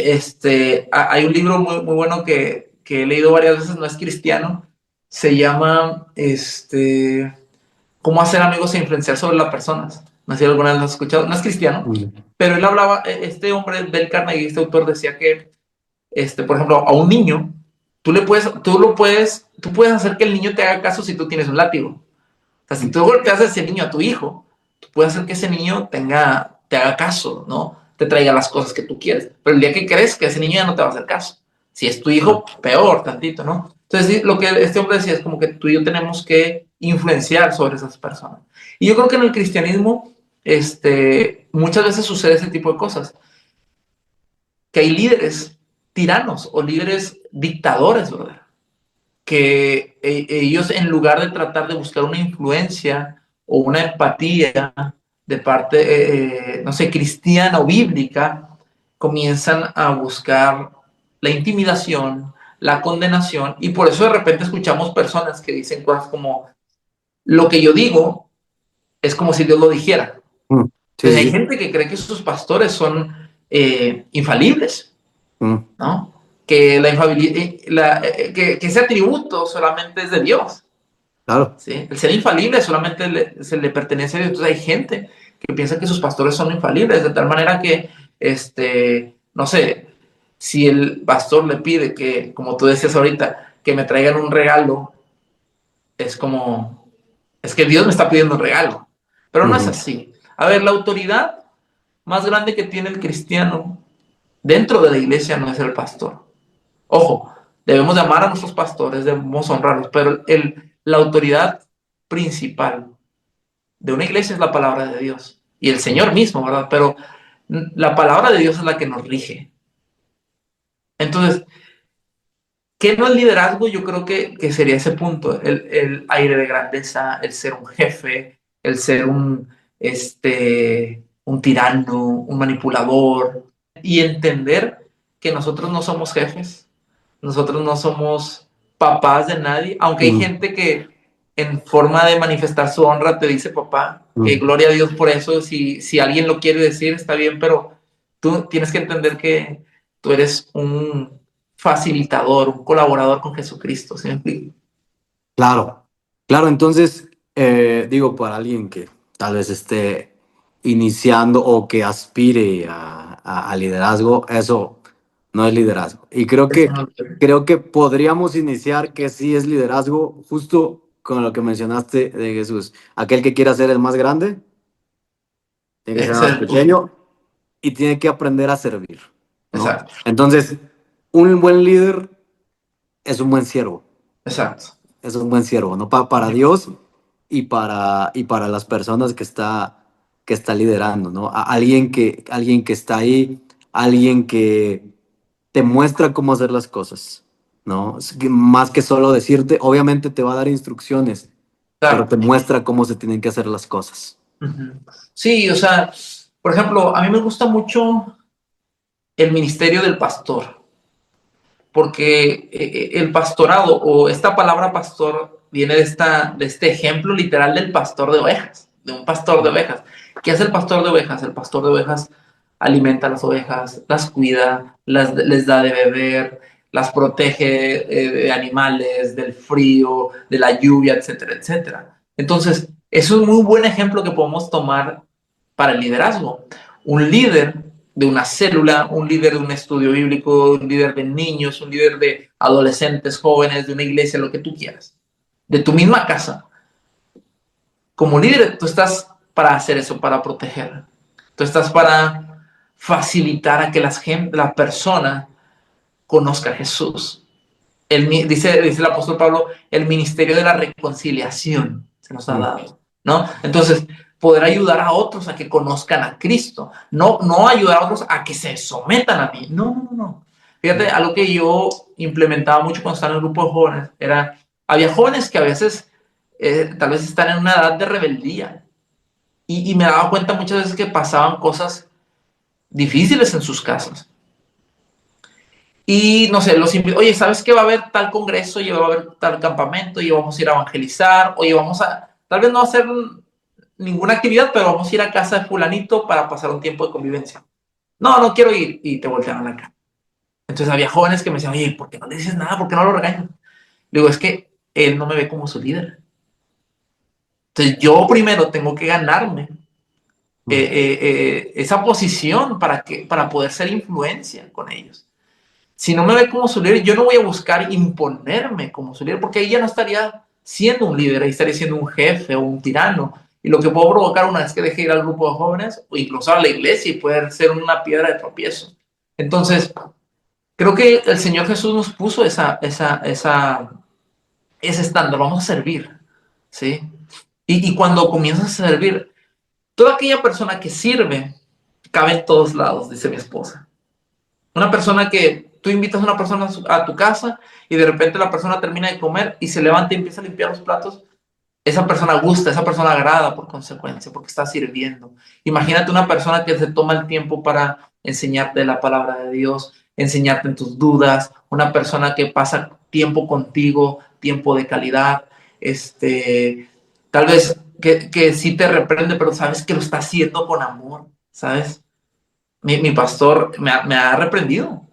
Hay un libro muy, muy bueno que he leído varias veces, no es cristiano, se llama Cómo hacer amigos e influenciar sobre las personas. No sé si alguna vez lo has escuchado, no es cristiano, mm, pero él hablaba, hombre, Del Carnegie, este autor decía que por ejemplo, a un niño, tú puedes hacer que el niño te haga caso si tú tienes un látigo. O sea, si mm, tú golpeas a ese niño, a tu hijo, tú puedes hacer que ese niño te haga caso, ¿no? Te traiga las cosas que tú quieres. Pero el día que crees que ese niño ya no te va a hacer caso. Si es tu hijo, claro. peor tantito, ¿no? Entonces, sí, lo que este hombre decía es como que tú y yo tenemos que influenciar sobre esas personas. Y yo creo que en el cristianismo, muchas veces sucede ese tipo de cosas que hay líderes tiranos o líderes dictadores, ¿verdad? Que ellos en lugar de tratar de buscar una influencia o una empatía de parte, no sé, cristiana o bíblica, comienzan a buscar la intimidación, la condenación, y por eso de repente escuchamos personas que dicen cosas como, lo que yo digo es como si Dios lo dijera. Mm, sí, Entonces sí, hay sí. gente que cree que sus pastores son infalibles, Mm, ¿no? Que que ese atributo solamente es de Dios, claro. ¿sí? El ser infalible solamente se le pertenece a Dios. Entonces hay gente que piensa que sus pastores son infalibles, de tal manera que, no sé, si el pastor le pide que, como tú decías ahorita, que me traigan un regalo, es como, es que Dios me está pidiendo un regalo, pero no es Ujú, así. A ver, la autoridad más grande que tiene el cristiano dentro de la iglesia no es el pastor. Ojo, debemos de amar a nuestros pastores, debemos honrarlos, pero la autoridad principal de una iglesia es la palabra de Dios y el mm, Señor mismo, ¿verdad? Pero la palabra de Dios es la que nos rige. Entonces, ¿Qué no es liderazgo? Yo creo que sería ese punto, el aire de grandeza, el ser un jefe, el ser un tirano, un manipulador, y entender que nosotros no somos jefes, nosotros no somos papás de nadie, aunque hay Mm, gente que en forma de manifestar su honra te dice papá, que mm. gloria a Dios por eso, si alguien lo quiere decir está bien, pero tú tienes que entender que tú eres un facilitador, un colaborador con Jesucristo, ¿sí me explico? Claro, claro, entonces, digo, para alguien que tal vez esté iniciando o que aspire a liderazgo, eso no es liderazgo. Y Eso no es creo que podríamos iniciar que sí es liderazgo justo con lo que mencionaste de Jesús. Aquel que quiera ser el más grande, tiene que ser el ese es más el punto. pequeño y tiene que aprender a servir, ¿no? Exacto, Entonces, un buen líder es un buen siervo. exacto. Es un buen siervo, ¿no? Para Dios y para las personas que está liderando, ¿no? Alguien que está ahí, alguien que te muestra cómo hacer las cosas, ¿no? Más que solo decirte, obviamente te va a dar instrucciones, pero Claro. te muestra cómo se tienen que hacer las cosas. Ujú. Sí, o sea, por ejemplo, a mí me gusta mucho el ministerio del pastor, porque el pastorado o esta palabra pastor viene de este ejemplo literal del pastor de ovejas, de un pastor de ovejas. ¿Qué hace el pastor de ovejas? El pastor de ovejas alimenta a las ovejas, las cuida, les da de beber, las protege de animales, del frío, de la lluvia, etcétera, etcétera. Entonces, eso es un muy buen ejemplo que podemos tomar para el liderazgo. Un líder de una célula, un líder de un estudio bíblico, un líder de niños, un líder de adolescentes, jóvenes, de una iglesia, lo que tú quieras, de tu misma casa. Como líder, tú estás para hacer eso, para proteger. Tú estás para facilitar a que la persona conozca a Jesús. Dice el apóstol Pablo, el ministerio de la reconciliación se nos ha Mm, dado, ¿no? Entonces, poder ayudar a otros a que conozcan a Cristo, no ayudar a otros a que se sometan a mí, no. Fíjate, mm, algo que yo implementaba mucho cuando estaba en el grupo de jóvenes, había jóvenes que a veces tal vez están en una edad de rebeldía y me daba cuenta muchas veces que pasaban cosas difíciles en sus casas. Y no sé, los invito, oye, ¿sabes qué va a haber tal congreso? Y va a haber tal campamento, y vamos a ir a evangelizar, oye, tal vez no hacer ninguna actividad, pero vamos a ir a casa de fulanito para pasar un tiempo de convivencia. No quiero ir, y te voltearon la cara. Entonces había jóvenes que me decían, oye, ¿por qué no le dices nada? ¿Por qué no lo regañas? Le digo, es que él no me ve como su líder. Entonces yo primero tengo que ganarme mm. esa posición para poder ser influencia con ellos. Si no me ve como su líder, yo no voy a buscar imponerme como su líder, porque ahí ya no estaría siendo un líder, ahí estaría siendo un jefe o un tirano. Y lo que puedo provocar una vez que deje ir al grupo de jóvenes o incluso a la iglesia y puede ser una piedra de tropiezo. Entonces, creo que el Señor Jesús nos puso ese estándar, vamos a servir, ¿sí? Y cuando comienzas a servir, toda aquella persona que sirve cabe en todos lados, dice mi esposa. Una persona que tú invitas a una persona a tu casa y de repente la persona termina de comer y se levanta y empieza a limpiar los platos, esa persona gusta, esa persona agrada por consecuencia, porque está sirviendo. Imagínate una persona que se toma el tiempo para enseñarte la palabra de Dios, enseñarte en tus dudas, una persona que pasa tiempo contigo, tiempo de calidad, tal vez que sí te reprende, pero sabes que lo está haciendo con amor, ¿sabes? Mi pastor me ha reprendido.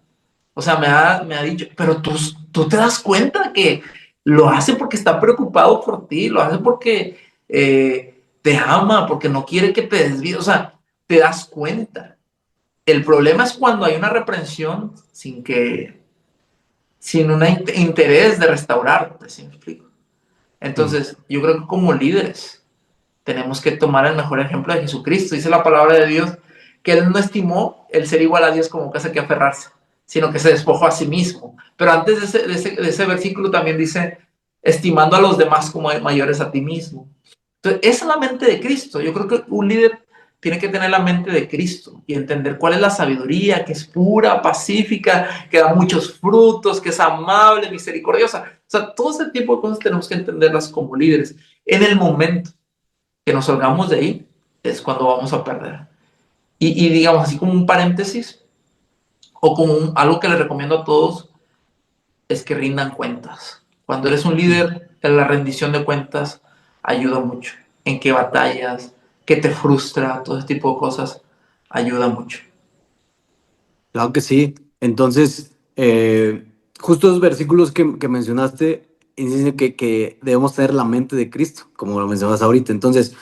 O sea, me ha dicho, pero tú te das cuenta que lo hace porque está preocupado por ti, lo hace porque te ama, porque no quiere que te desvíes. O sea, te das cuenta. El problema es cuando hay una reprensión sin un interés de restaurarte, ¿sí me explico? Mm. Entonces, yo creo que como líderes tenemos que tomar el mejor ejemplo de Jesucristo. Dice la palabra de Dios que Él no estimó el ser igual a Dios como cosa que aferrarse, sino que se despojó a sí mismo. Pero antes de ese versículo también dice, estimando a los demás como mayores a ti mismo. Entonces, esa es la mente de Cristo. Yo creo que un líder tiene que tener la mente de Cristo y entender cuál es la sabiduría, que es pura, pacífica, que da muchos frutos, que es amable, misericordiosa. O sea, todo ese tipo de cosas tenemos que entenderlas como líderes. En el momento que nos salgamos de ahí, es cuando vamos a perder. Y digamos, así como un paréntesis, o como algo que les recomiendo a todos, es que rindan cuentas. Cuando eres un líder, la rendición de cuentas ayuda mucho. En qué batallas, qué te frustra, todo ese tipo de cosas, ayuda mucho. Claro que sí. Entonces, justo los versículos que mencionaste dicen que debemos tener la mente de Cristo, como lo mencionas ahorita. Entonces,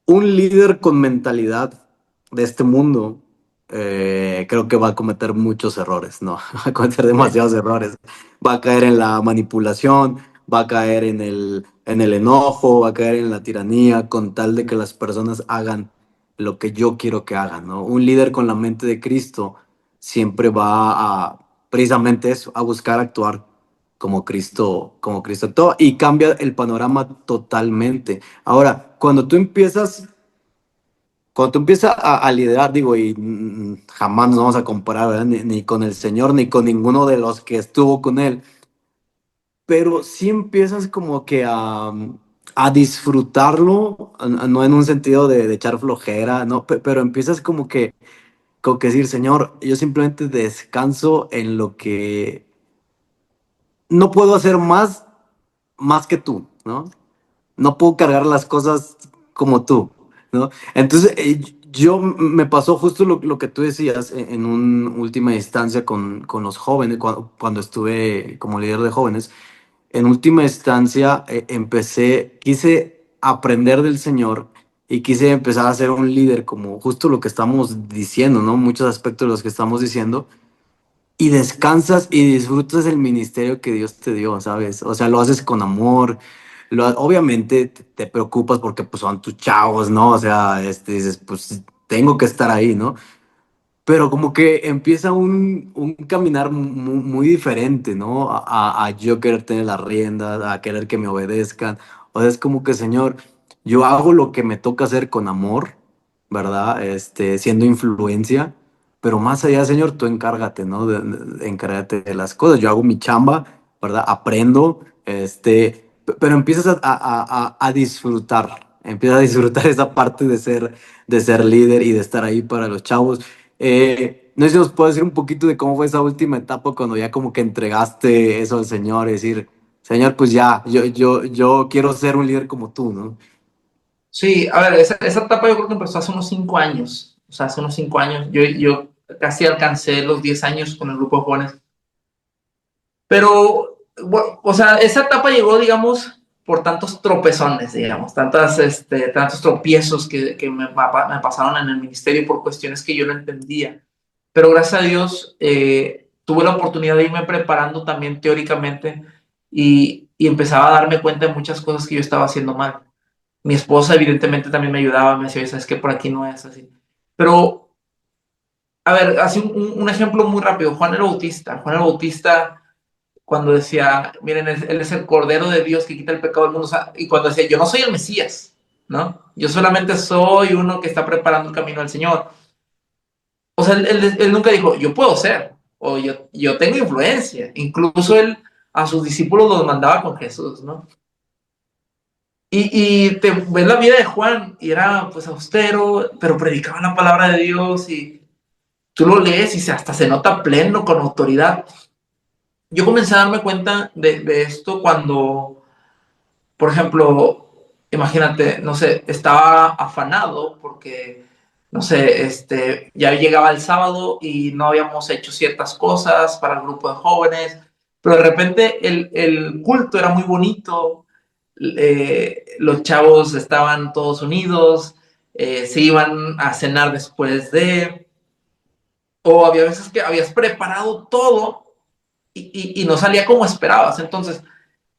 un líder con mentalidad de este mundo, creo que va a cometer muchos errores, ¿no? Va a cometer Sí. demasiados errores. Va a caer en la manipulación, va a caer en el enojo, va a caer en la tiranía, con tal de que las personas hagan lo que yo quiero que hagan, ¿no? Un líder con la mente de Cristo siempre va a, precisamente eso, a buscar actuar como Cristo actuó, y cambia el panorama totalmente. Ahora, cuando tú empiezas a liderar, digo, y jamás nos vamos a comparar, ¿verdad? Ni con el Señor, ni con ninguno de los que estuvo con él, pero sí empiezas como que a disfrutarlo, no en un sentido de echar flojera, ¿no? Pero empiezas como que decir, Señor, yo simplemente descanso en lo que no puedo hacer más que tú, ¿no? No puedo cargar las cosas como tú, ¿no? Entonces, yo me pasó justo lo que tú decías en una última instancia con los jóvenes, cuando estuve como líder de jóvenes. En última instancia, quise aprender del Señor y quise empezar a ser un líder, como justo lo que estamos diciendo, ¿no? Muchos aspectos de los que estamos diciendo, y descansas y disfrutas el ministerio que Dios te dio, ¿sabes? O sea, lo haces con amor, obviamente te preocupas porque pues son tus chavos, ¿no? O sea, dices, pues tengo que estar ahí, ¿no? Pero como que empieza un caminar muy diferente, ¿no? A yo querer tener las riendas, a querer que me obedezcan. O sea, es como que, Señor, yo hago lo que me toca hacer con amor, ¿verdad? Siendo influencia, pero más allá, Señor, tú encárgate, ¿no? Encárgate de las cosas. Yo hago mi chamba, ¿verdad? Aprendo, pero empiezas a disfrutar, empiezas a disfrutar esa parte de ser líder y de estar ahí para los chavos. No sé si nos puedes decir un poquito de cómo fue esa última etapa cuando ya como que entregaste eso al Señor y decir, Señor, pues ya, yo quiero ser un líder como tú, ¿no? Sí, a ver, esa etapa yo creo que empezó hace unos 5 años. O sea, hace unos 5 años. Yo casi alcancé los 10 años con el grupo de jóvenes. Pero, bueno, o sea, esa etapa llegó, digamos, por tantos tropezones, digamos, tantos tropiezos que me pasaron en el ministerio por cuestiones que yo no entendía. Pero gracias a Dios tuve la oportunidad de irme preparando también teóricamente y empezaba a darme cuenta de muchas cosas que yo estaba haciendo mal. Mi esposa evidentemente también me ayudaba, me decía, "Oye, sabes que por aquí no es así". Pero, a ver, así un ejemplo muy rápido, Juan el Bautista cuando decía, miren, él es el Cordero de Dios que quita el pecado del mundo, o sea, y cuando decía, yo no soy el Mesías, ¿no? Yo solamente soy uno que está preparando el camino al Señor. O sea, él nunca dijo, yo puedo ser, o yo tengo influencia. Incluso él a sus discípulos los mandaba con Jesús, ¿no? Y te ves la vida de Juan, y era pues austero, pero predicaba la palabra de Dios, y tú lo lees y hasta se nota pleno, con autoridad. Yo comencé a darme cuenta de esto cuando, por ejemplo, imagínate, no sé, estaba afanado porque, no sé, ya llegaba el sábado y no habíamos hecho ciertas cosas para el grupo de jóvenes, pero de repente el culto era muy bonito, los chavos estaban todos unidos, se iban a cenar después o había veces que habías preparado todo y no salía como esperabas. Entonces,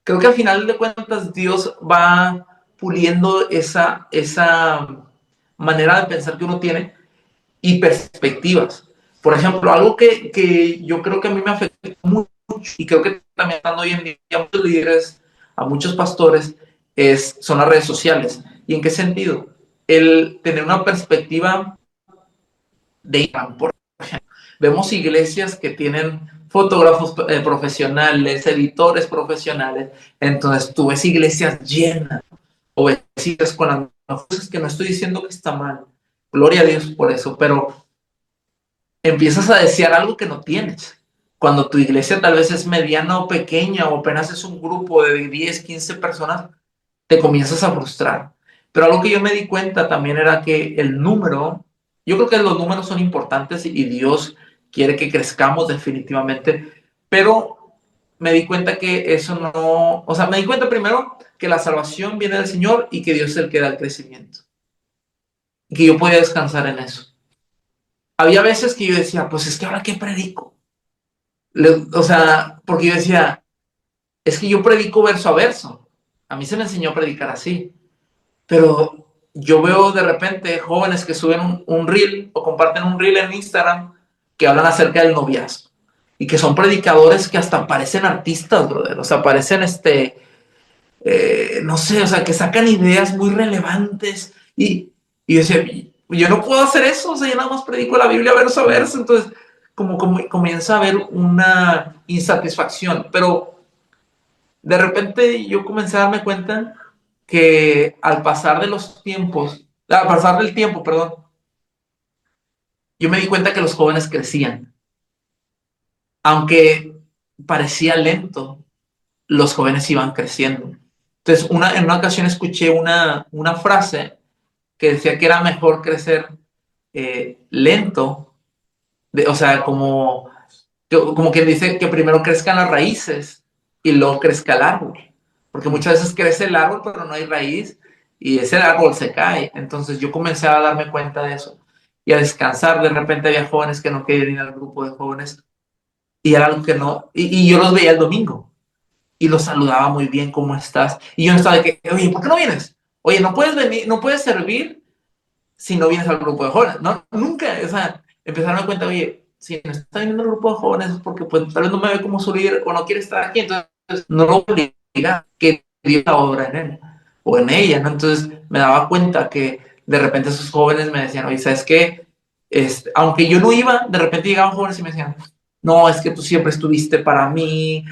creo que al final de cuentas Dios va puliendo esa manera de pensar que uno tiene y perspectivas. Por ejemplo, algo que yo creo que a mí me afecta mucho y creo que también estando hoy en día a muchos líderes, a muchos pastores, son las redes sociales. ¿Y en qué sentido? el tener una perspectiva de Instagram. Por ejemplo, vemos iglesias que tienen fotógrafos profesionales, editores profesionales, entonces tú ves iglesias llenas o ves iglesias con las cosas que no estoy diciendo que está mal, gloria a Dios por eso, pero empiezas a desear algo que no tienes. Cuando tu iglesia tal vez es mediana o pequeña o apenas es un grupo de 10 15 personas, te comienzas a frustrar. Pero algo que yo me di cuenta también era que el número, yo creo que los números son importantes y Dios quiere que crezcamos definitivamente, pero me di cuenta que eso no, o sea, me di cuenta primero que la salvación viene del Señor y que Dios es el que da el crecimiento. Y que yo podía descansar en eso. Había veces que yo decía, pues es que ahora qué predico. O sea, porque yo decía, es que yo predico verso a verso. A mí se me enseñó a predicar así. Pero yo veo de repente jóvenes que suben un reel o comparten un reel en Instagram que hablan acerca del noviazgo y que son predicadores que hasta parecen artistas, brother. O sea, parecen no sé, o sea, que sacan ideas muy relevantes y yo decía, yo no puedo hacer eso, o sea, yo nada más predico la Biblia verso a verso, entonces como comienza a haber una insatisfacción, pero de repente yo comencé a darme cuenta que al pasar de los tiempos, al pasar del tiempo, perdón, yo me di cuenta que los jóvenes crecían. Aunque parecía lento, los jóvenes iban creciendo. Entonces, en una ocasión escuché una frase que decía que era mejor crecer lento, o sea, como quien dice que primero crezcan las raíces y luego crezca el árbol. Porque muchas veces crece el árbol, pero no hay raíz y ese árbol se cae. Entonces yo comencé a darme cuenta de eso y a descansar. De repente había jóvenes que no querían ir al grupo de jóvenes y era algo que no. Y yo los veía el domingo y los saludaba muy bien, ¿cómo estás? Y yo estaba de que, oye, ¿por qué no vienes? Oye, no puedes venir, no puedes servir si no vienes al grupo de jóvenes, ¿no? Nunca, o sea, empezar a dar cuenta, oye, si no está viniendo al grupo de jóvenes es porque pues tal vez no me ve como su líder o no quiere estar aquí, entonces no lo obliga que Dios la obra en él o en ella, ¿no? Entonces me daba cuenta que de repente esos jóvenes me decían, oye, ¿sabes qué? Aunque yo no iba, de repente llegaban jóvenes y me decían, no, es que tú siempre estuviste para mí,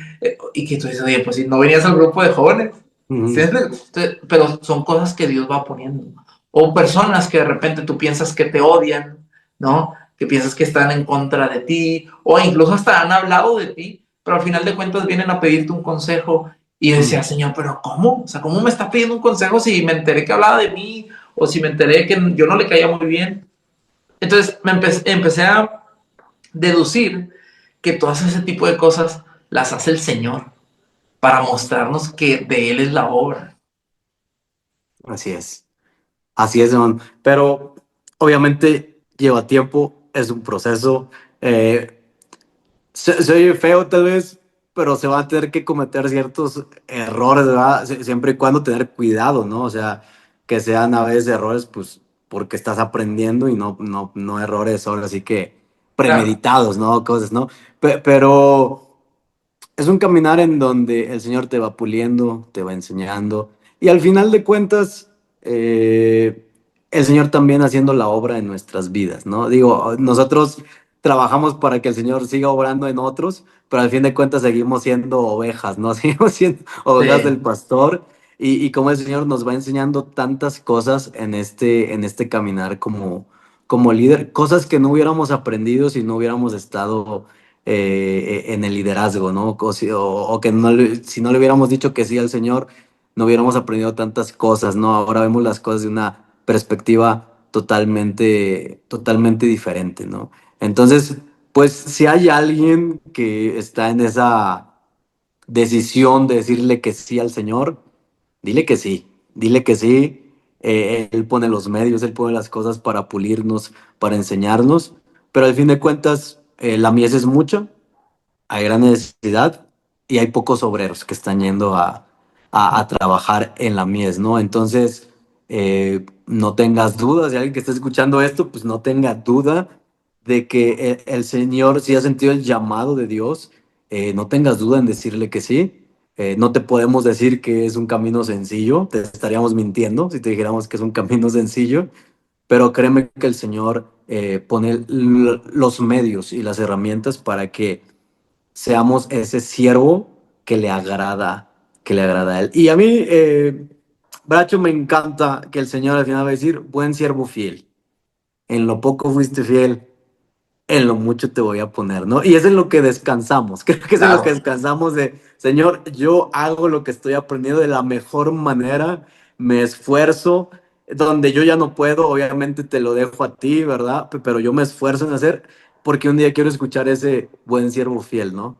y que tú dices, oye, pues si no venías al grupo de jóvenes, ¿sí? Ujú. Entonces, pero son cosas que Dios va poniendo. O personas que de repente tú piensas que te odian, ¿no? Que piensas que están en contra de ti, o incluso hasta han hablado de ti, pero al final de cuentas vienen a pedirte un consejo. Y yo decía, Señor, pero ¿cómo? O sea, ¿cómo me está pidiendo un consejo si me enteré que hablaba de mí? O si me enteré que yo no le caía muy bien. Entonces empecé a deducir que todas ese tipo de cosas las hace el Señor para mostrarnos que de Él es la obra. Así es. Así es, Iván. Pero obviamente lleva tiempo, es un proceso. eh, se oye feo tal vez, pero se van a tener que cometer ciertos errores, ¿verdad? Siempre y cuando tener cuidado, ¿no? O sea, que sean a veces errores, pues, porque estás aprendiendo y no errores ahora así que Claro, premeditados, ¿no? Cosas, ¿no? Pero es un caminar en donde el Señor te va puliendo, te va enseñando y al final de cuentas, el Señor también haciendo la obra en nuestras vidas, ¿no? Digo, nosotros trabajamos para que el Señor siga obrando en otros, pero al fin de cuentas seguimos siendo ovejas, ¿no? Seguimos siendo ovejas del sí, pastor y como el Señor nos va enseñando tantas cosas en este caminar como líder, cosas que no hubiéramos aprendido si no hubiéramos estado en el liderazgo, ¿no? O que si no le hubiéramos dicho que sí al Señor, no hubiéramos aprendido tantas cosas, ¿no? Ahora vemos las cosas de una perspectiva totalmente diferente, ¿no? Entonces, pues si hay alguien que está en esa decisión de decirle que sí al Señor, dile que sí. Él pone los medios, él pone las cosas para pulirnos, para enseñarnos, pero al fin de cuentas, la mies es mucha, hay gran necesidad y hay pocos obreros que están yendo a trabajar en la mies, ¿no? Entonces, no tengas dudas, si alguien que está escuchando esto, pues no tenga duda de que el Señor, si ha sentido el llamado de Dios, no tengas duda en decirle que sí. No te podemos decir que es un camino sencillo, te estaríamos mintiendo si te dijéramos que es un camino sencillo, pero créeme que el Señor pone los medios y las herramientas para que seamos ese siervo que le agrada a Él. Y a mí, Bracho, me encanta que el Señor al final va a decir, buen siervo fiel, en lo poco fuiste fiel, en lo mucho te voy a poner, ¿no? Y es en lo que descansamos, creo que es en lo que Claro. descansamos de, Señor, yo hago lo que estoy aprendiendo de la mejor manera, me esfuerzo, donde yo ya no puedo, obviamente te lo dejo a ti, ¿verdad? Pero yo me esfuerzo en hacer, porque un día quiero escuchar ese buen siervo fiel, ¿no?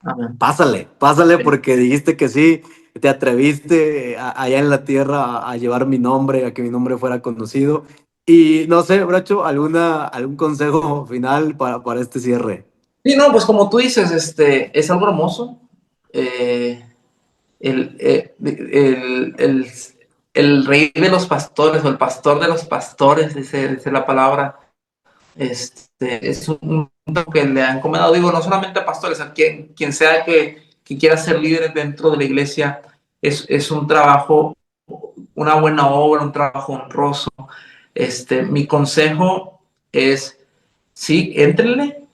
Amén. Pásale, pásale Sí. porque dijiste que sí, te atreviste allá en la tierra a llevar mi nombre, a que mi nombre fuera conocido. Y no sé, Bracho, algún consejo final para este cierre. Sí, no, pues como tú dices, es algo hermoso. Eh, el, el rey de los pastores o el pastor de los pastores, dice la palabra, es un punto que le han encomendado, digo, no solamente a pastores, a quien sea que quiera ser líder dentro de la iglesia, es un trabajo, una buena obra, un trabajo honroso. Mi consejo es, sí, éntrenle,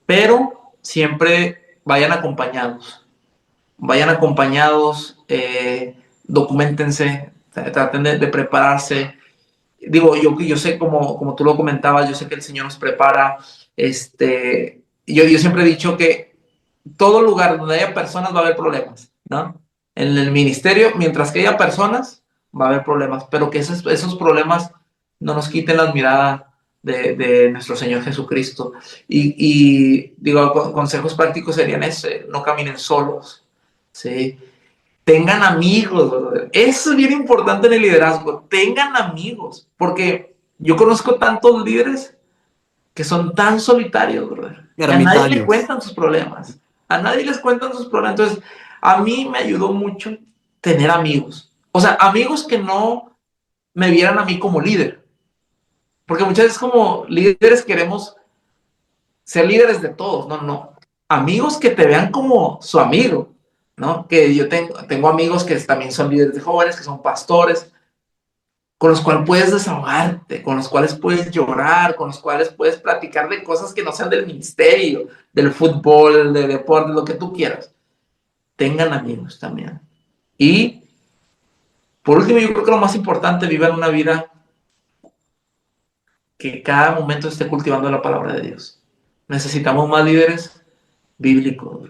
pero siempre vayan acompañados, documentense, traten de prepararse. Digo, yo sé, como tú lo comentabas, yo sé que el Señor nos prepara. Yo siempre he dicho que todo lugar donde haya personas va a haber problemas, ¿no? En el ministerio, mientras que haya personas, va a haber problemas, pero que esos problemas no nos quiten la mirada de nuestro Señor Jesucristo. Digo, consejos prácticos serían ese, no caminen solos, ¿sí? Tengan amigos, brother. Eso es bien importante en el liderazgo. Tengan amigos, porque yo conozco tantos líderes que son tan solitarios, brother, que a nadie le Ermitaños. cuentan sus problemas. A nadie les cuentan sus problemas. Entonces, a mí me ayudó mucho tener amigos. O sea, amigos que no me vieran a mí como líder. Porque muchas veces como líderes queremos ser líderes de todos. No, no. Amigos que te vean como su amigo, ¿no? Que yo tengo amigos que también son líderes de jóvenes, que son pastores, con los cuales puedes desahogarte, con los cuales puedes llorar, con los cuales puedes platicar de cosas que no sean del ministerio, del fútbol, de deporte, lo que tú quieras. Tengan amigos también. Y por último, yo creo que lo más importante, vivan una vida que cada momento esté cultivando la palabra de Dios. Necesitamos más líderes bíblicos,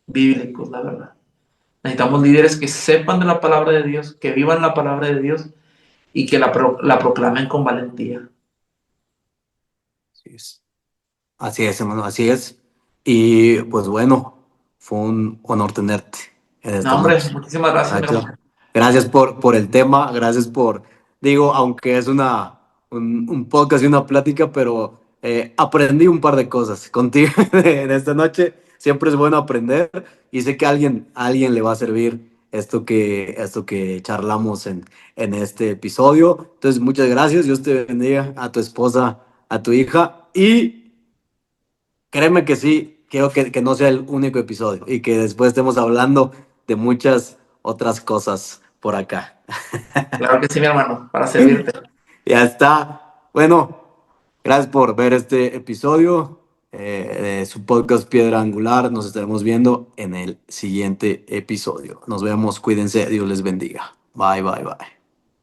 bíblicos, la verdad. Necesitamos líderes que sepan de la palabra de Dios, que vivan la palabra de Dios y que la proclamen con valentía. Así es, hermano, así es. Y pues bueno, fue un honor tenerte en No, esta hombre, noche. muchísimas gracias, mi Nacho, hermano. gracias por el tema, gracias digo, aunque es un podcast y una plática, pero aprendí un par de cosas contigo en esta noche. Siempre es bueno aprender y sé que a alguien le va a servir esto que charlamos en este episodio. Entonces, muchas gracias. Dios te bendiga a tu esposa, a tu hija y créeme que sí, quiero que no sea el único episodio y que después estemos hablando de muchas otras cosas por acá. Claro que sí, mi hermano, para servirte. Ya está. Bueno, gracias por ver este episodio de su podcast Piedra Angular. Nos estaremos viendo en el siguiente episodio. Nos vemos, cuídense, Dios les bendiga. Bye, bye, bye.